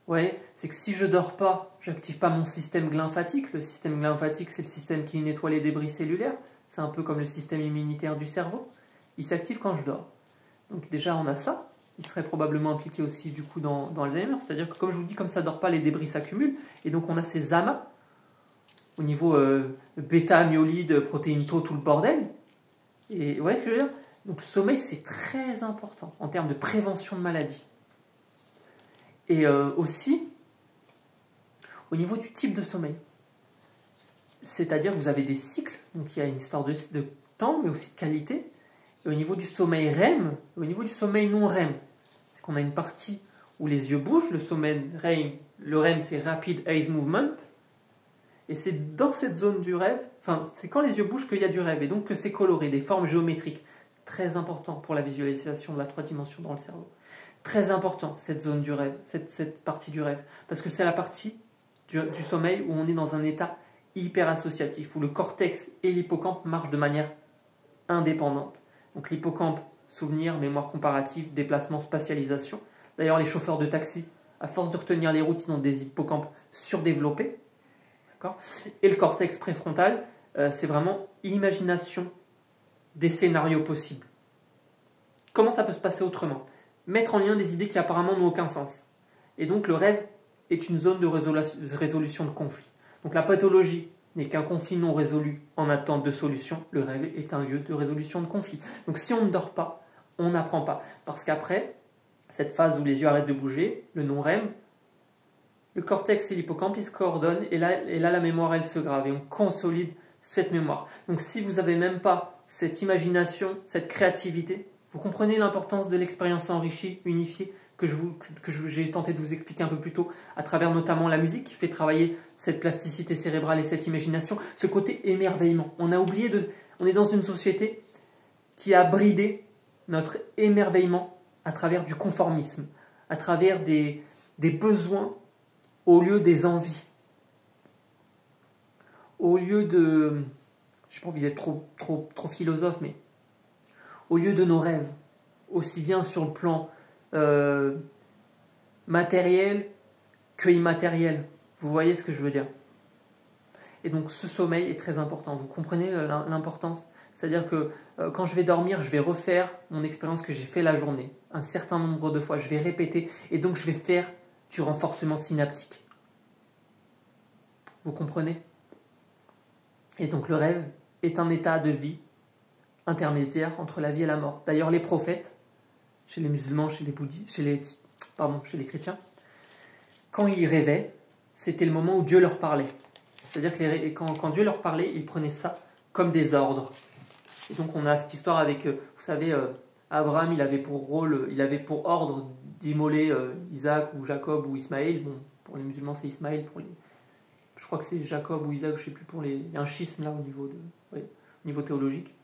Ouais, c'est que si je dors pas, j'active pas mon système lymphatique. Le système lymphatique, c'est le système qui nettoie les débris cellulaires. C'est un peu comme le système immunitaire du cerveau. Il s'active quand je dors. Donc déjà, on a ça. Il serait probablement impliqué aussi du coup dans Alzheimer. C'est-à-dire que comme je vous dis, comme ça dort pas, les débris s'accumulent. Et donc on a ces amas au niveau bêta, myolide, protéines tau, tout le bordel. Et ouais, je veux dire. Donc le sommeil, c'est très important en termes de prévention de maladies. Et aussi, au niveau du type de sommeil. C'est-à-dire que vous avez des cycles, donc il y a une histoire de temps, mais aussi de qualité. Et au niveau du sommeil REM, et au niveau du sommeil non REM, c'est qu'on a une partie où les yeux bougent, le sommeil REM, le REM c'est Rapid Eye Movement, et c'est dans cette zone du rêve, enfin c'est quand les yeux bougent qu'il y a du rêve, et donc que c'est coloré, des formes géométriques, très important pour la visualisation de la 3 dimensions dans le cerveau. Très important, cette zone du rêve, cette partie du rêve, parce que c'est la partie du sommeil où on est dans un état hyper associatif, où le cortex et l'hippocampe marchent de manière indépendante. Donc l'hippocampe, souvenir, mémoire comparative, déplacement, spatialisation. D'ailleurs, les chauffeurs de taxi, à force de retenir les routes, ils ont des hippocampes surdéveloppés. Et le cortex préfrontal, c'est vraiment imagination des scénarios possibles. Comment ça peut se passer autrement? Mettre en lien des idées qui apparemment n'ont aucun sens. Et donc le rêve est une zone de résolution de conflits. Donc la pathologie n'est qu'un conflit non résolu en attente de solution. Le rêve est un lieu de résolution de conflits. Donc si on ne dort pas, on n'apprend pas. Parce qu'après, cette phase où les yeux arrêtent de bouger, le non-REM, le cortex et l'hippocampe, ils se coordonnent et là, la mémoire, elle se grave et on consolide cette mémoire. Donc si vous n'avez même pas cette imagination, cette créativité, vous comprenez l'importance de l'expérience enrichie, unifiée, que j'ai tenté de vous expliquer un peu plus tôt, à travers notamment la musique qui fait travailler cette plasticité cérébrale et cette imagination, ce côté émerveillement. On est dans une société qui a bridé notre émerveillement à travers du conformisme, à travers des besoins au lieu des envies. Au lieu de... Je n'ai pas envie d'être trop philosophe, mais au lieu de nos rêves, aussi bien sur le plan matériel que immatériel. Vous voyez ce que je veux dire? Et donc ce sommeil est très important. Vous comprenez l'importance? C'est-à-dire que quand je vais dormir, je vais refaire mon expérience que j'ai fait la journée. Un certain nombre de fois, je vais répéter. Et donc je vais faire du renforcement synaptique. Vous comprenez? Et donc le rêve est un état de vie intermédiaire entre la vie et la mort. D'ailleurs, les prophètes, chez les musulmans, chez les bouddhistes, chez les chrétiens, quand ils rêvaient, c'était le moment où Dieu leur parlait. C'est-à-dire que quand Dieu leur parlait, ils prenaient ça comme des ordres. Et donc on a cette histoire avec, vous savez, Abraham, il avait pour ordre d'immoler Isaac ou Jacob ou Ismaël. Bon, pour les musulmans, c'est Ismaël. Je crois que c'est Jacob ou Isaac, je ne sais plus. Il y a un schisme là au niveau théologique.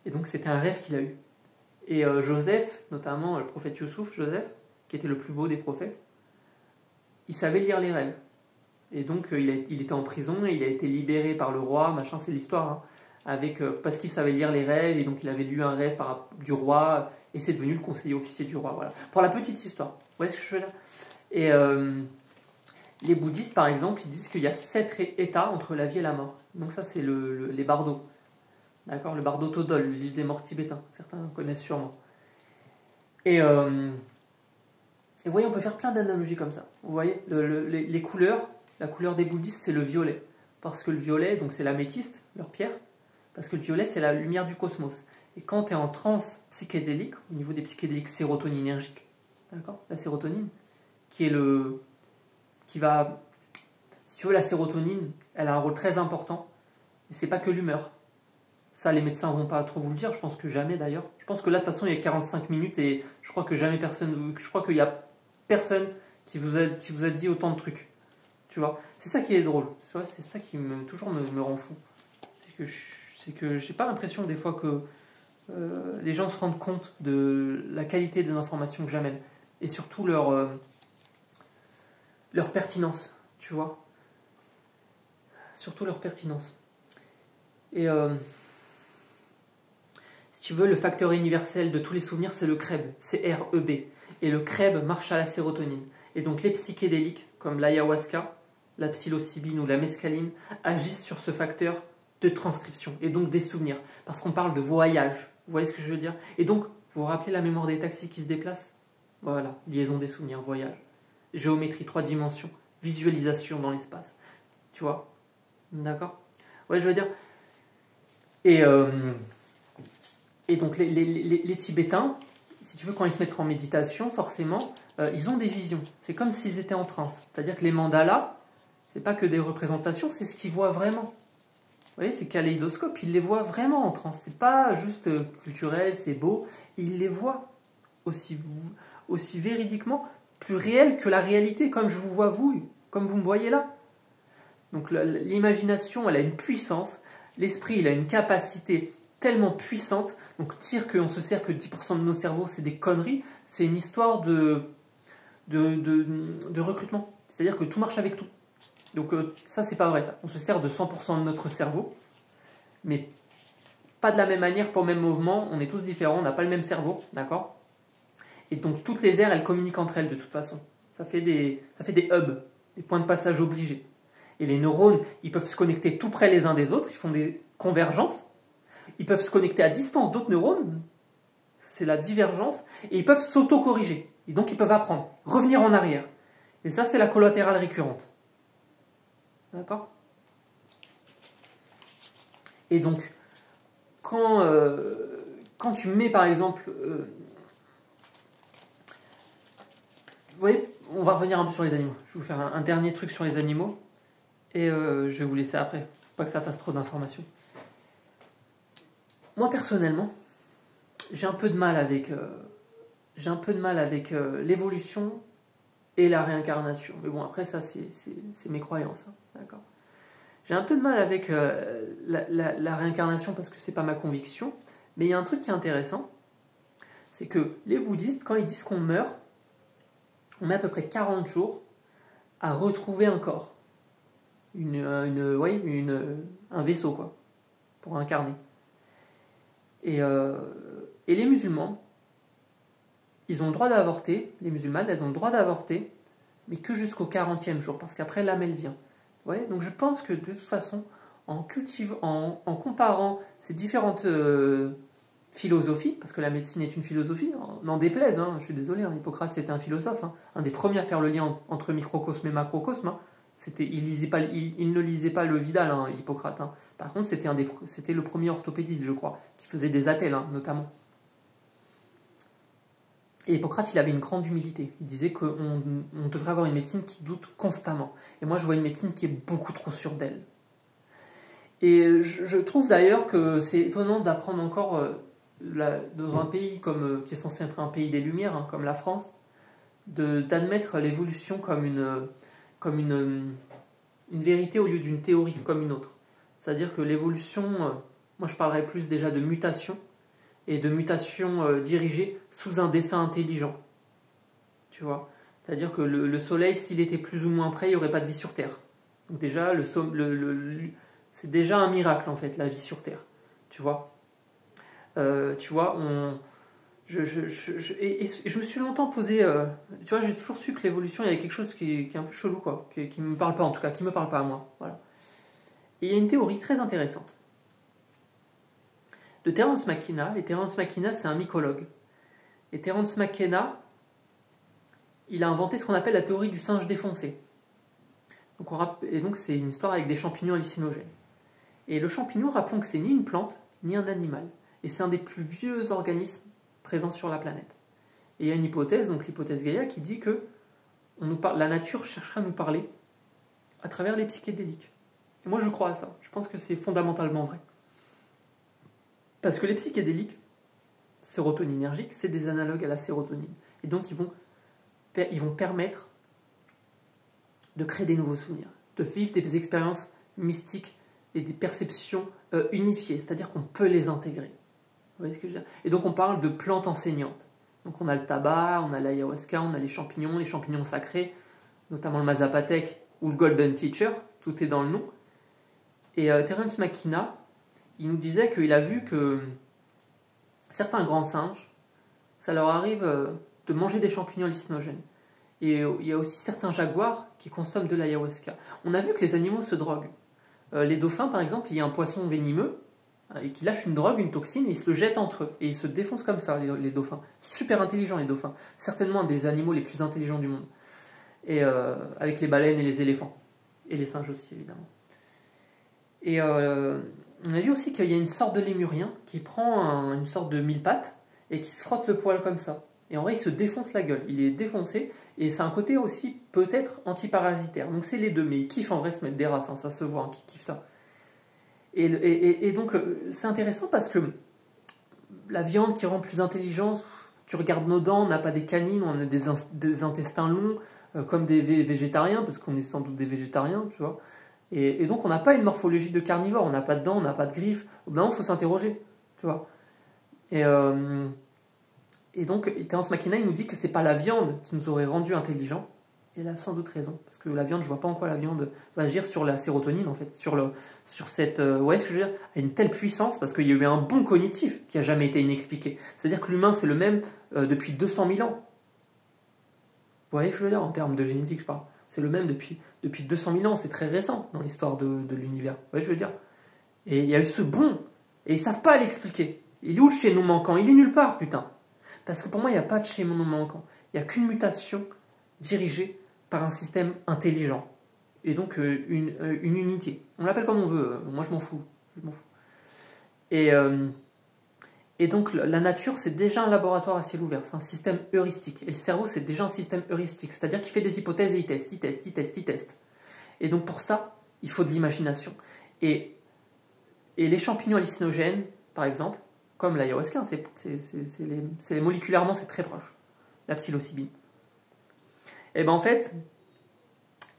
Et donc c'était un rêve qu'il a eu. Et Joseph, notamment le prophète Joseph, qui était le plus beau des prophètes, il savait lire les rêves. Et donc il était en prison et il a été libéré par le roi, machin, c'est l'histoire, hein, parce qu'il savait lire les rêves, et donc il avait lu un rêve du roi, et c'est devenu le conseiller officier du roi. Voilà. Pour la petite histoire, vous voyez ce que je veux dire? Et les bouddhistes, par exemple, ils disent qu'il y a 7 états entre la vie et la mort. Donc ça, c'est les bardos. D'accord, le bardo Todol, l'île des morts tibétains, certains connaissent sûrement. Et vous voyez, on peut faire plein d'analogies comme ça. Vous voyez, les couleurs, la couleur des bouddhistes, c'est le violet. Parce que le violet, donc c'est l'améthyste, leur pierre, parce que le violet, c'est la lumière du cosmos. Et quand tu es en transe psychédélique, au niveau des psychédéliques sérotoninergiques, d'accord, la sérotonine, si tu veux, la sérotonine, elle a un rôle très important, et c'est pas que l'humeur. Ça, les médecins vont pas trop vous le dire, je pense que jamais d'ailleurs. Je pense que là, de toute façon, il y a 45 minutes et je crois qu'il y a personne qui vous a dit autant de trucs. Tu vois, c'est ça qui est drôle. Tu vois, c'est ça qui toujours me rend fou. C'est que j'ai pas l'impression des fois que les gens se rendent compte de la qualité des informations que j'amène et surtout leur pertinence, tu vois. Surtout leur pertinence. Et si tu veux, le facteur universel de tous les souvenirs, c'est le CREB, c'est R-E-B. Et le CREB marche à la sérotonine. Et donc les psychédéliques, comme l'ayahuasca, la psilocybine ou la mescaline, agissent sur ce facteur de transcription, et donc des souvenirs. Parce qu'on parle de voyage, vous voyez ce que je veux dire? Et donc, vous vous rappelez la mémoire des taxis qui se déplacent? Voilà, liaison des souvenirs, voyage. Géométrie, 3 dimensions, visualisation dans l'espace. Tu vois? D'accord? Ouais, je veux dire... Et donc les Tibétains, si tu veux, quand ils se mettent en méditation, forcément, ils ont des visions. C'est comme s'ils étaient en transe. C'est-à-dire que les mandalas, c'est pas que des représentations, c'est ce qu'ils voient vraiment. Vous voyez, ces kaléidoscopes, ils les voient vraiment en transe. C'est pas juste culturel, c'est beau. Ils les voient aussi véridiquement, plus réel que la réalité, comme je vous vois vous, comme vous me voyez là. Donc l'imagination, elle a une puissance. L'esprit, il a une capacité tellement puissante. Donc dire qu'on se sert que 10% de nos cerveaux, c'est des conneries, c'est une histoire de recrutement. C'est-à-dire que tout marche avec tout. Donc ça, c'est pas vrai ça. On se sert de 100% de notre cerveau, mais pas de la même manière pour le même mouvement. On est tous différents, on n'a pas le même cerveau, d'accord? Et donc toutes les aires, elles communiquent entre elles de toute façon. Ça fait des hubs, des points de passage obligés. Et les neurones, ils peuvent se connecter tout près les uns des autres, ils font des convergences. Ils peuvent se connecter à distance d'autres neurones, c'est la divergence, et ils peuvent s'auto-corriger. Et donc ils peuvent apprendre, revenir en arrière. Et ça, c'est la collatérale récurrente. D'accord? Et donc, quand tu mets par exemple... vous voyez, on va revenir un peu sur les animaux. Je vais vous faire un dernier truc sur les animaux. Et je vais vous laisser après. Faut pas que ça fasse trop d'informations. Moi, personnellement, j'ai un peu de mal avec l'évolution et la réincarnation. Mais bon, après, ça, c'est mes croyances. Hein, d'accord. J'ai un peu de mal avec la réincarnation parce que c'est pas ma conviction. Mais il y a un truc qui est intéressant. C'est que les bouddhistes, quand ils disent qu'on meurt, on met à peu près 40 jours à retrouver un corps. Un vaisseau, quoi, pour incarner. Et les musulmans, ils ont le droit d'avorter, les musulmanes, elles ont le droit d'avorter, mais que jusqu'au 40e jour, parce qu'après l'âme, elle vient. Vous voyez, donc je pense que de toute façon, en comparant ces différentes philosophies, parce que la médecine est une philosophie, n'en déplaise, hein, je suis désolé, hein, Hippocrate c'était un philosophe, hein, un des premiers à faire le lien entre microcosme et macrocosme, hein, Il ne lisait pas le Vidal, hein, Hippocrate. Hein. Par contre, c'était le premier orthopédiste, je crois, qui faisait des attelles, hein, notamment. Et Hippocrate, il avait une grande humilité. Il disait qu'on devrait avoir une médecine qui doute constamment. Et moi, je vois une médecine qui est beaucoup trop sûre d'elle. Et je trouve d'ailleurs que c'est étonnant d'apprendre encore dans un pays qui est censé être un pays des Lumières, hein, comme la France, d'admettre l'évolution comme une vérité au lieu d'une théorie comme une autre. C'est-à-dire que l'évolution, moi je parlerais plus déjà de mutation, et de mutation dirigée sous un dessein intelligent. Tu vois ? C'est-à-dire que le Soleil, s'il était plus ou moins près, il n'y aurait pas de vie sur Terre. Donc déjà, c'est déjà un miracle en fait, la vie sur Terre. Tu vois ? Je me suis longtemps posé... tu vois, j'ai toujours su que l'évolution, il y avait quelque chose qui est un peu chelou, quoi, qui ne me parle pas en tout cas, qui ne me parle pas à moi. Voilà. Et il y a une théorie très intéressante de Terence McKenna, et Terence McKenna, c'est un mycologue. Et Terence McKenna, il a inventé ce qu'on appelle la théorie du singe défoncé. Donc c'est une histoire avec des champignons hallucinogènes. Et le champignon, rappelons que c'est ni une plante, ni un animal. Et c'est un des plus vieux organismes présents sur la planète. Et il y a une hypothèse, donc l'hypothèse Gaïa, qui dit que la nature chercherait à nous parler à travers les psychédéliques. Et moi je crois à ça. Je pense que c'est fondamentalement vrai. Parce que les psychédéliques sérotoninergiques, c'est des analogues à la sérotonine. Et donc ils vont permettre de créer des nouveaux souvenirs, de vivre des expériences mystiques et des perceptions unifiées, c'est-à-dire qu'on peut les intégrer. Vous voyez ce que je veux dire ? Et donc on parle de plantes enseignantes. Donc on a le tabac, on a l'ayahuasca, on a les champignons sacrés, notamment le mazapatec ou le golden teacher, tout est dans le nom. Et Terence McKenna, il nous disait qu'il a vu que certains grands singes, ça leur arrive de manger des champignons hallucinogènes. Et il y a aussi certains jaguars qui consomment de l'ayahuasca. On a vu que les animaux se droguent. Les dauphins, par exemple, il y a un poisson venimeux et qui lâche une drogue, une toxine, et ils se le jettent entre eux. Et ils se défoncent comme ça, les dauphins. Super intelligents, les dauphins. Certainement un des animaux les plus intelligents du monde. Et avec les baleines et les éléphants. Et les singes aussi, évidemment. Et on a vu aussi qu'il y a une sorte de lémurien qui prend une sorte de mille-pattes et qui se frotte le poil comme ça. Et en vrai, il se défonce la gueule. Il est défoncé et c'est un côté aussi peut-être antiparasitaire. Donc c'est les deux, mais il kiffe en vrai se mettre des races, hein, ça se voit, hein, qu'il kiffe ça. Et donc c'est intéressant parce que la viande qui rend plus intelligent, tu regardes nos dents, on n'a pas des canines, on a des intestins longs comme des végétariens, parce qu'on est sans doute des végétariens, tu vois. Et donc on n'a pas une morphologie de carnivore, on n'a pas de dents, on n'a pas de griffes. Au bout d'un moment, il faut s'interroger, tu vois. Et donc Terence McKenna, il nous dit que c'est pas la viande qui nous aurait rendu intelligents. Et il a sans doute raison, parce que la viande, je vois pas en quoi la viande va agir sur la sérotonine, en fait, sur cette, vous voyez ce que je veux dire, à une telle puissance, parce qu'il y a eu un bond cognitif qui a jamais été inexpliqué. C'est-à-dire que l'humain, c'est le même depuis 200 000 ans. Vous voyez ce que je veux dire, en termes de génétique, je parle. C'est le même depuis 200 000 ans, c'est très récent dans l'histoire de l'univers. Vous voyez ce que je veux dire. Et il y a eu ce bond, et ils savent pas l'expliquer. Il est où le chaînon manquant? Il est nulle part, putain. Parce que pour moi, il n'y a pas de chaînon manquant. Il n'y a qu'une mutation dirigée par un système intelligent. Et donc une unité. On l'appelle comme on veut. Moi, je m'en fous. Et donc la nature, c'est déjà un laboratoire à ciel ouvert. C'est un système heuristique. Et le cerveau, c'est déjà un système heuristique. C'est-à-dire qu'il fait des hypothèses et il teste. Et donc pour ça, il faut de l'imagination. Et les champignons hallucinogènes, par exemple, comme l'ayahuasca, moléculairement, c'est très proche. La psilocybine. Et bien en fait,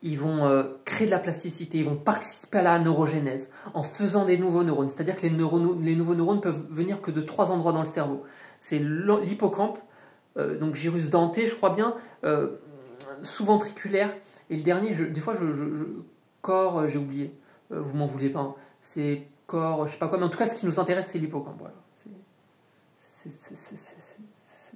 ils vont créer de la plasticité, ils vont participer à la neurogénèse en faisant des nouveaux neurones. C'est-à-dire que les nouveaux neurones peuvent venir que de 3 endroits dans le cerveau. C'est l'hippocampe, donc gyrus denté, je crois bien, sous-ventriculaire, et le dernier, des fois, corps, j'ai oublié, vous m'en voulez pas, hein. C'est corps, je sais pas quoi, mais en tout cas, ce qui nous intéresse, c'est l'hippocampe. Voilà.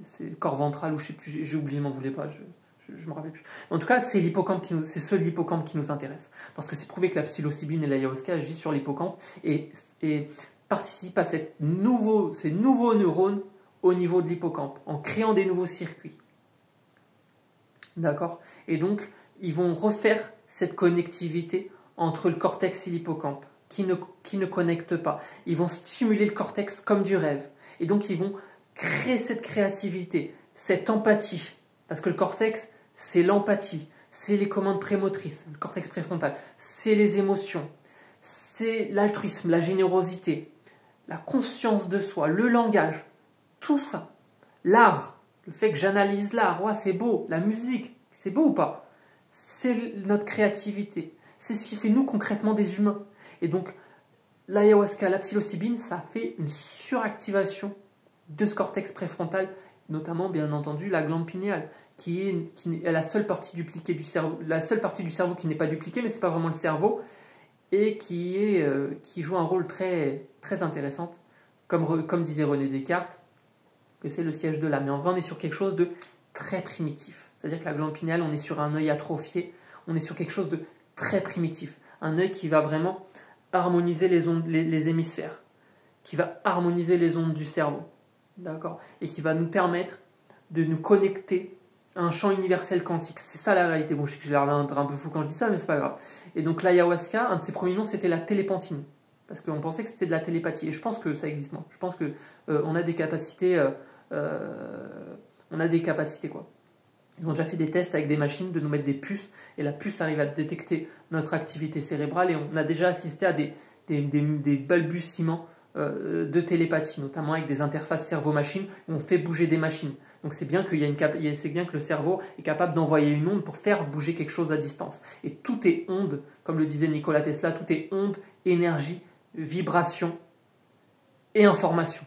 C'est corps ventral, ou je sais plus, j'ai oublié, m'en voulez pas, je me rappelle plus. En tout cas, c'est ce l'hippocampe qui nous intéresse. Parce que c'est prouvé que la psilocybine et l'ayahuasca agissent sur l'hippocampe et participent à ces nouveaux neurones au niveau de l'hippocampe, en créant des nouveaux circuits. D'accord? Et donc, ils vont refaire cette connectivité entre le cortex et l'hippocampe, qui ne connectent pas. Ils vont stimuler le cortex comme du rêve. Et donc ils vont créer cette créativité, cette empathie. Parce que le cortex, c'est l'empathie, c'est les commandes prémotrices, le cortex préfrontal, c'est les émotions, c'est l'altruisme, la générosité, la conscience de soi, le langage, tout ça. L'art, le fait que j'analyse l'art, ouais, c'est beau, la musique, c'est beau ou pas? C'est notre créativité, c'est ce qui fait nous concrètement des humains. Et donc, l'ayahuasca, la psilocybine, ça fait une suractivation de ce cortex préfrontal, notamment bien entendu la glande pinéale, qui est la seule partie dupliquée du cerveau, la seule partie du cerveau qui n'est pas dupliquée, mais c'est pas vraiment le cerveau, et qui joue un rôle très, très intéressant, comme disait René Descartes, que c'est le siège de l'âme. Mais en vrai, on est sur quelque chose de très primitif. C'est-à-dire que la glande pinéale, on est sur un œil atrophié, on est sur quelque chose de très primitif. Un œil qui va vraiment harmoniser les ondes, les hémisphères, qui va harmoniser les ondes du cerveau, d'accord, et qui va nous permettre de nous connecter à un champ universel quantique. C'est ça la réalité. Bon, je sais que j'ai l'air un peu fou quand je dis ça, mais c'est pas grave. Et donc l'ayahuasca, un de ses premiers noms, c'était la télépantine, parce qu'on pensait que c'était de la télépathie. Et je pense que ça existe, moi. Je pense que on a des capacités, quoi. Ils ont déjà fait des tests avec des machines de nous mettre des puces, et la puce arrive à détecter notre activité cérébrale, et on a déjà assisté à des balbutiements de télépathie, notamment avec des interfaces cerveau-machine, où on fait bouger des machines. Donc c'est bien c'est bien que le cerveau est capable d'envoyer une onde pour faire bouger quelque chose à distance. Et tout est onde, comme le disait Nikola Tesla, tout est onde, énergie, vibration et information.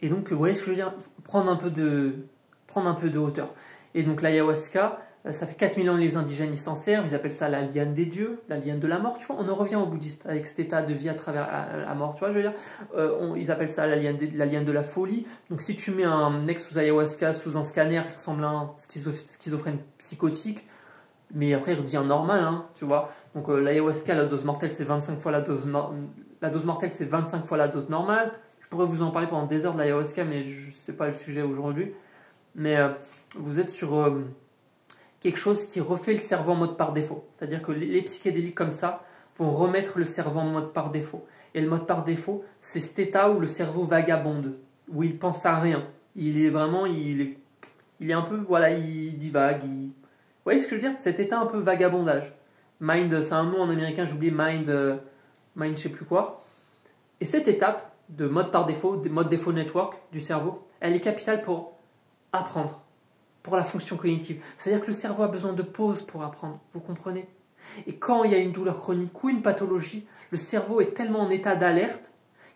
Et donc, vous voyez ce que je veux dire? Prendre un peu de hauteur. Et donc, l'ayahuasca, ça fait 4000 ans que les indigènes y s'en servent. Ils appellent ça la liane des dieux, la liane de la mort. Tu vois, on en revient aux bouddhistes avec cet état de vie à travers la mort. Tu vois, je veux dire, ils appellent ça la liane de la folie. Donc, si tu mets un mec sous ayahuasca, sous un scanner qui ressemble à un schizophrène psychotique, mais après il redevient normal, hein, tu vois. Donc, l'ayahuasca, la dose mortelle, c'est 25 fois la dose mortelle, c'est 25 fois la dose normale. Je pourrais vous en parler pendant des heures de l'ayahuasca, mais ce n'est pas le sujet aujourd'hui. Mais vous êtes sur quelque chose qui refait le cerveau en mode par défaut. C'est-à-dire que les psychédéliques comme ça vont remettre le cerveau en mode par défaut. Et le mode par défaut, c'est cet état où le cerveau vagabonde, où il pense à rien. Il est vraiment, il est un peu, voilà, il divague. Vous voyez ce que je veux dire? Cet état un peu vagabondage. Mind, c'est un nom en américain, j'ai oublié, mind je sais plus quoi. Et cette étape de mode par défaut, mode défaut network du cerveau, elle est capitale pour apprendre, pour la fonction cognitive. C'est-à-dire que le cerveau a besoin de pause pour apprendre, vous comprenez? Et quand il y a une douleur chronique ou une pathologie, le cerveau est tellement en état d'alerte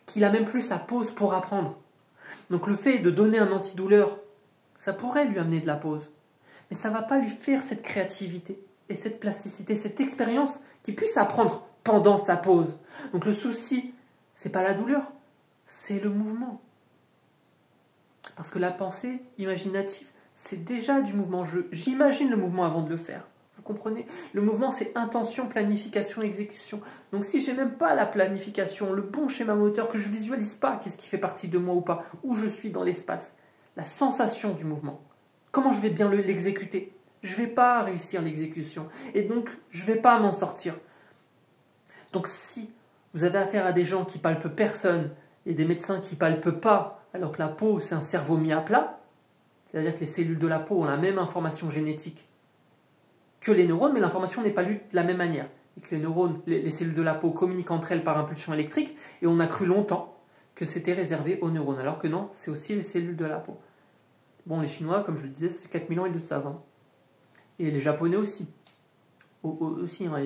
qu'il a même plus sa pause pour apprendre. Donc le fait de donner un antidouleur, ça pourrait lui amener de la pause. Mais ça ne va pas lui faire cette créativité et cette plasticité, cette expérience qu'il puisse apprendre pendant sa pause. Donc le souci, c'est pas la douleur, c'est le mouvement. Parce que la pensée imaginative, c'est déjà du mouvement. J'imagine le mouvement avant de le faire. Vous comprenez? Le mouvement, c'est intention, planification, exécution. Donc si j'ai même pas la planification, le bon schéma moteur, que je visualise pas, qu'est-ce qui fait partie de moi ou pas, où je suis dans l'espace, la sensation du mouvement, comment je vais bien l'exécuter? Je vais pas réussir l'exécution. Et donc, je vais pas m'en sortir. Donc si vous avez affaire à des gens qui palpent personne, et des médecins qui ne palpent pas, alors que la peau, c'est un cerveau mis à plat, c'est-à-dire que les cellules de la peau ont la même information génétique que les neurones, mais l'information n'est pas lue de la même manière. Et que les neurones, les cellules de la peau communiquent entre elles par impulsion électrique, et on a cru longtemps que c'était réservé aux neurones, alors que non, c'est aussi les cellules de la peau. Bon, les Chinois, comme je le disais, ça fait 4000 ans, ils le savent. Hein. Et les Japonais aussi. Aussi, hein,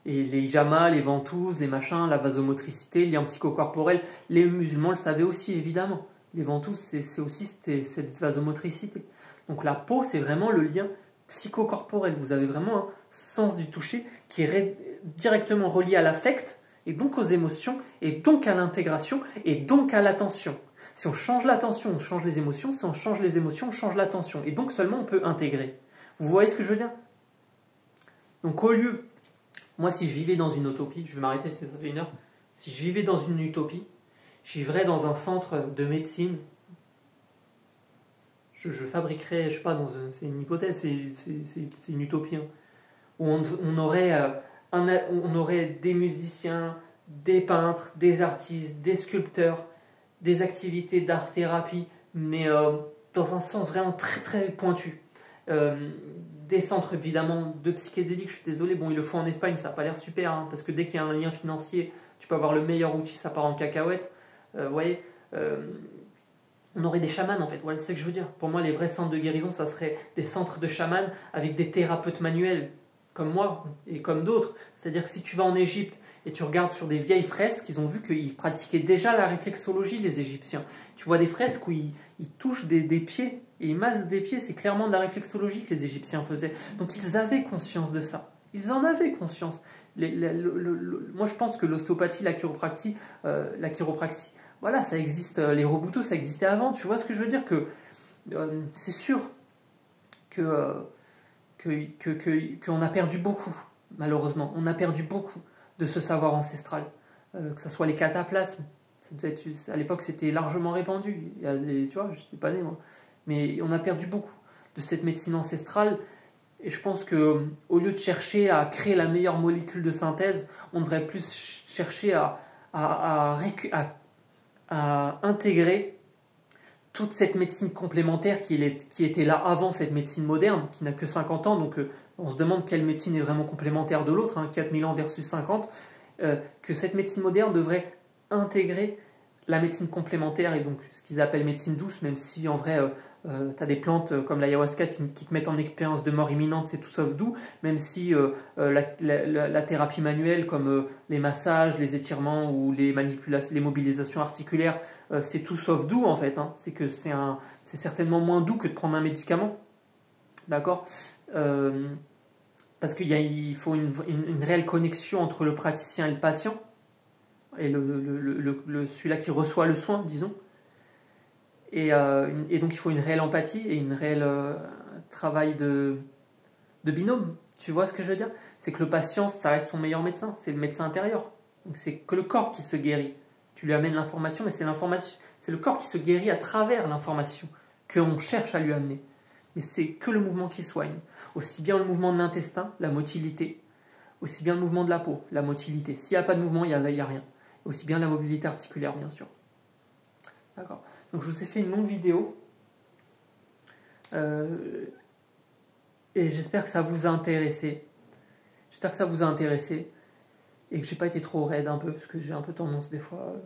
et les jamas, les ventouses, les machins, la vasomotricité, le lien psychocorporel, les musulmans le savaient aussi, évidemment. Les ventouses, c'est aussi cette vasomotricité. Donc la peau, c'est vraiment le lien psychocorporel. Vous avez vraiment un sens du toucher qui est directement relié à l'affect, et donc aux émotions, et donc à l'intégration, et donc à l'attention. Si on change l'attention, on change les émotions. Si on change les émotions, on change l'attention. Et donc seulement on peut intégrer. Vous voyez ce que je veux dire? Donc au lieu... Moi, si je vivais dans une utopie, je vais m'arrêter, ça fait 1 heure. Si je vivais dans une utopie, je vivrais dans un centre de médecine. je fabriquerais, je sais pas, c'est une hypothèse, c'est une utopie, hein, où on aurait des musiciens, des peintres, des artistes, des sculpteurs, des activités d'art-thérapie, mais dans un sens vraiment très très pointu. Des centres évidemment de psychédéliques, je suis désolé, bon ils le font en Espagne, ça n'a pas l'air super, hein, parce que dès qu'il y a un lien financier, tu peux avoir le meilleur outil, ça part en cacahuète. Vous voyez, on aurait des chamans en fait, voilà, c'est ce que je veux dire. Pour moi, les vrais centres de guérison, ça serait des centres de chamans avec des thérapeutes manuels, comme moi et comme d'autres. C'est-à-dire que si tu vas en Égypte et tu regardes sur des vieilles fresques, ils ont vu qu'ils pratiquaient déjà la réflexologie, les Égyptiens. Tu vois des fresques où ils touchent des pieds, et ils massent des pieds, c'est clairement de la réflexologie que les Égyptiens faisaient. Donc ils avaient conscience de ça. Ils en avaient conscience. Moi je pense que l'ostéopathie, la chiropraxie, voilà, ça existe, les robotos, ça existait avant. Tu vois ce que je veux dire, que c'est sûr qu'on a perdu beaucoup, malheureusement. On a perdu beaucoup de ce savoir ancestral. Que ce soit les cataplasmes. À l'époque, c'était largement répandu. Tu vois, je n'étais pas né, moi. Mais on a perdu beaucoup de cette médecine ancestrale. Et je pense qu'au lieu de chercher à créer la meilleure molécule de synthèse, on devrait plus chercher à intégrer toute cette médecine complémentaire qui était là avant cette médecine moderne, qui n'a que 50 ans. Donc on se demande quelle médecine est vraiment complémentaire de l'autre, hein, 4000 ans versus 50. Que cette médecine moderne devrait intégrer la médecine complémentaire et donc ce qu'ils appellent médecine douce, même si en vrai tu as des plantes comme l'ayahuasca qui te mettent en expérience de mort imminente, c'est tout sauf doux, même si la thérapie manuelle comme les massages, les étirements ou les manipulations, les mobilisations articulaires, c'est tout sauf doux en fait, hein. C'est que c'est certainement moins doux que de prendre un médicament, d'accord, parce qu'il faut une réelle connexion entre le praticien et le patient, et celui-là qui reçoit le soin, disons. Et donc il faut une réelle empathie et une réelle travail de binôme. Tu vois ce que je veux dire? C'est que le patient, ça reste son meilleur médecin, c'est le médecin intérieur. Donc c'est que le corps qui se guérit. Tu lui amènes l'information, mais c'est le corps qui se guérit à travers l'information qu'on cherche à lui amener. Mais c'est que le mouvement qui soigne. Aussi bien le mouvement de l'intestin, la motilité, aussi bien le mouvement de la peau, la motilité. S'il n'y a pas de mouvement, il n'y a rien. Aussi bien la mobilité articulaire, bien sûr. D'accord. Donc je vous ai fait une longue vidéo. Et j'espère que ça vous a intéressé. J'espère que ça vous a intéressé. Et que j'ai pas été trop raide un peu, parce que j'ai un peu tendance des fois...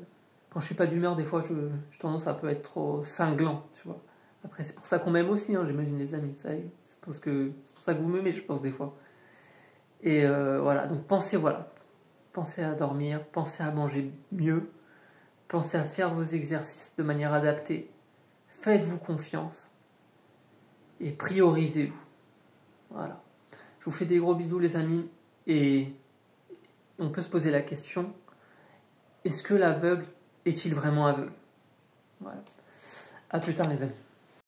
Quand je suis pas d'humeur, des fois, j'ai tendance à peu être trop cinglant, tu vois. Après, c'est pour ça qu'on m'aime aussi, hein, j'imagine les amis. C'est pour ça que vous m'aimez, je pense, des fois. Et voilà, donc pensez à dormir, pensez à manger mieux, pensez à faire vos exercices de manière adaptée, faites-vous confiance et priorisez-vous. Voilà. Je vous fais des gros bisous les amis et on peut se poser la question, est-ce que l'aveugle est-il vraiment aveugle? Voilà. À plus tard les amis.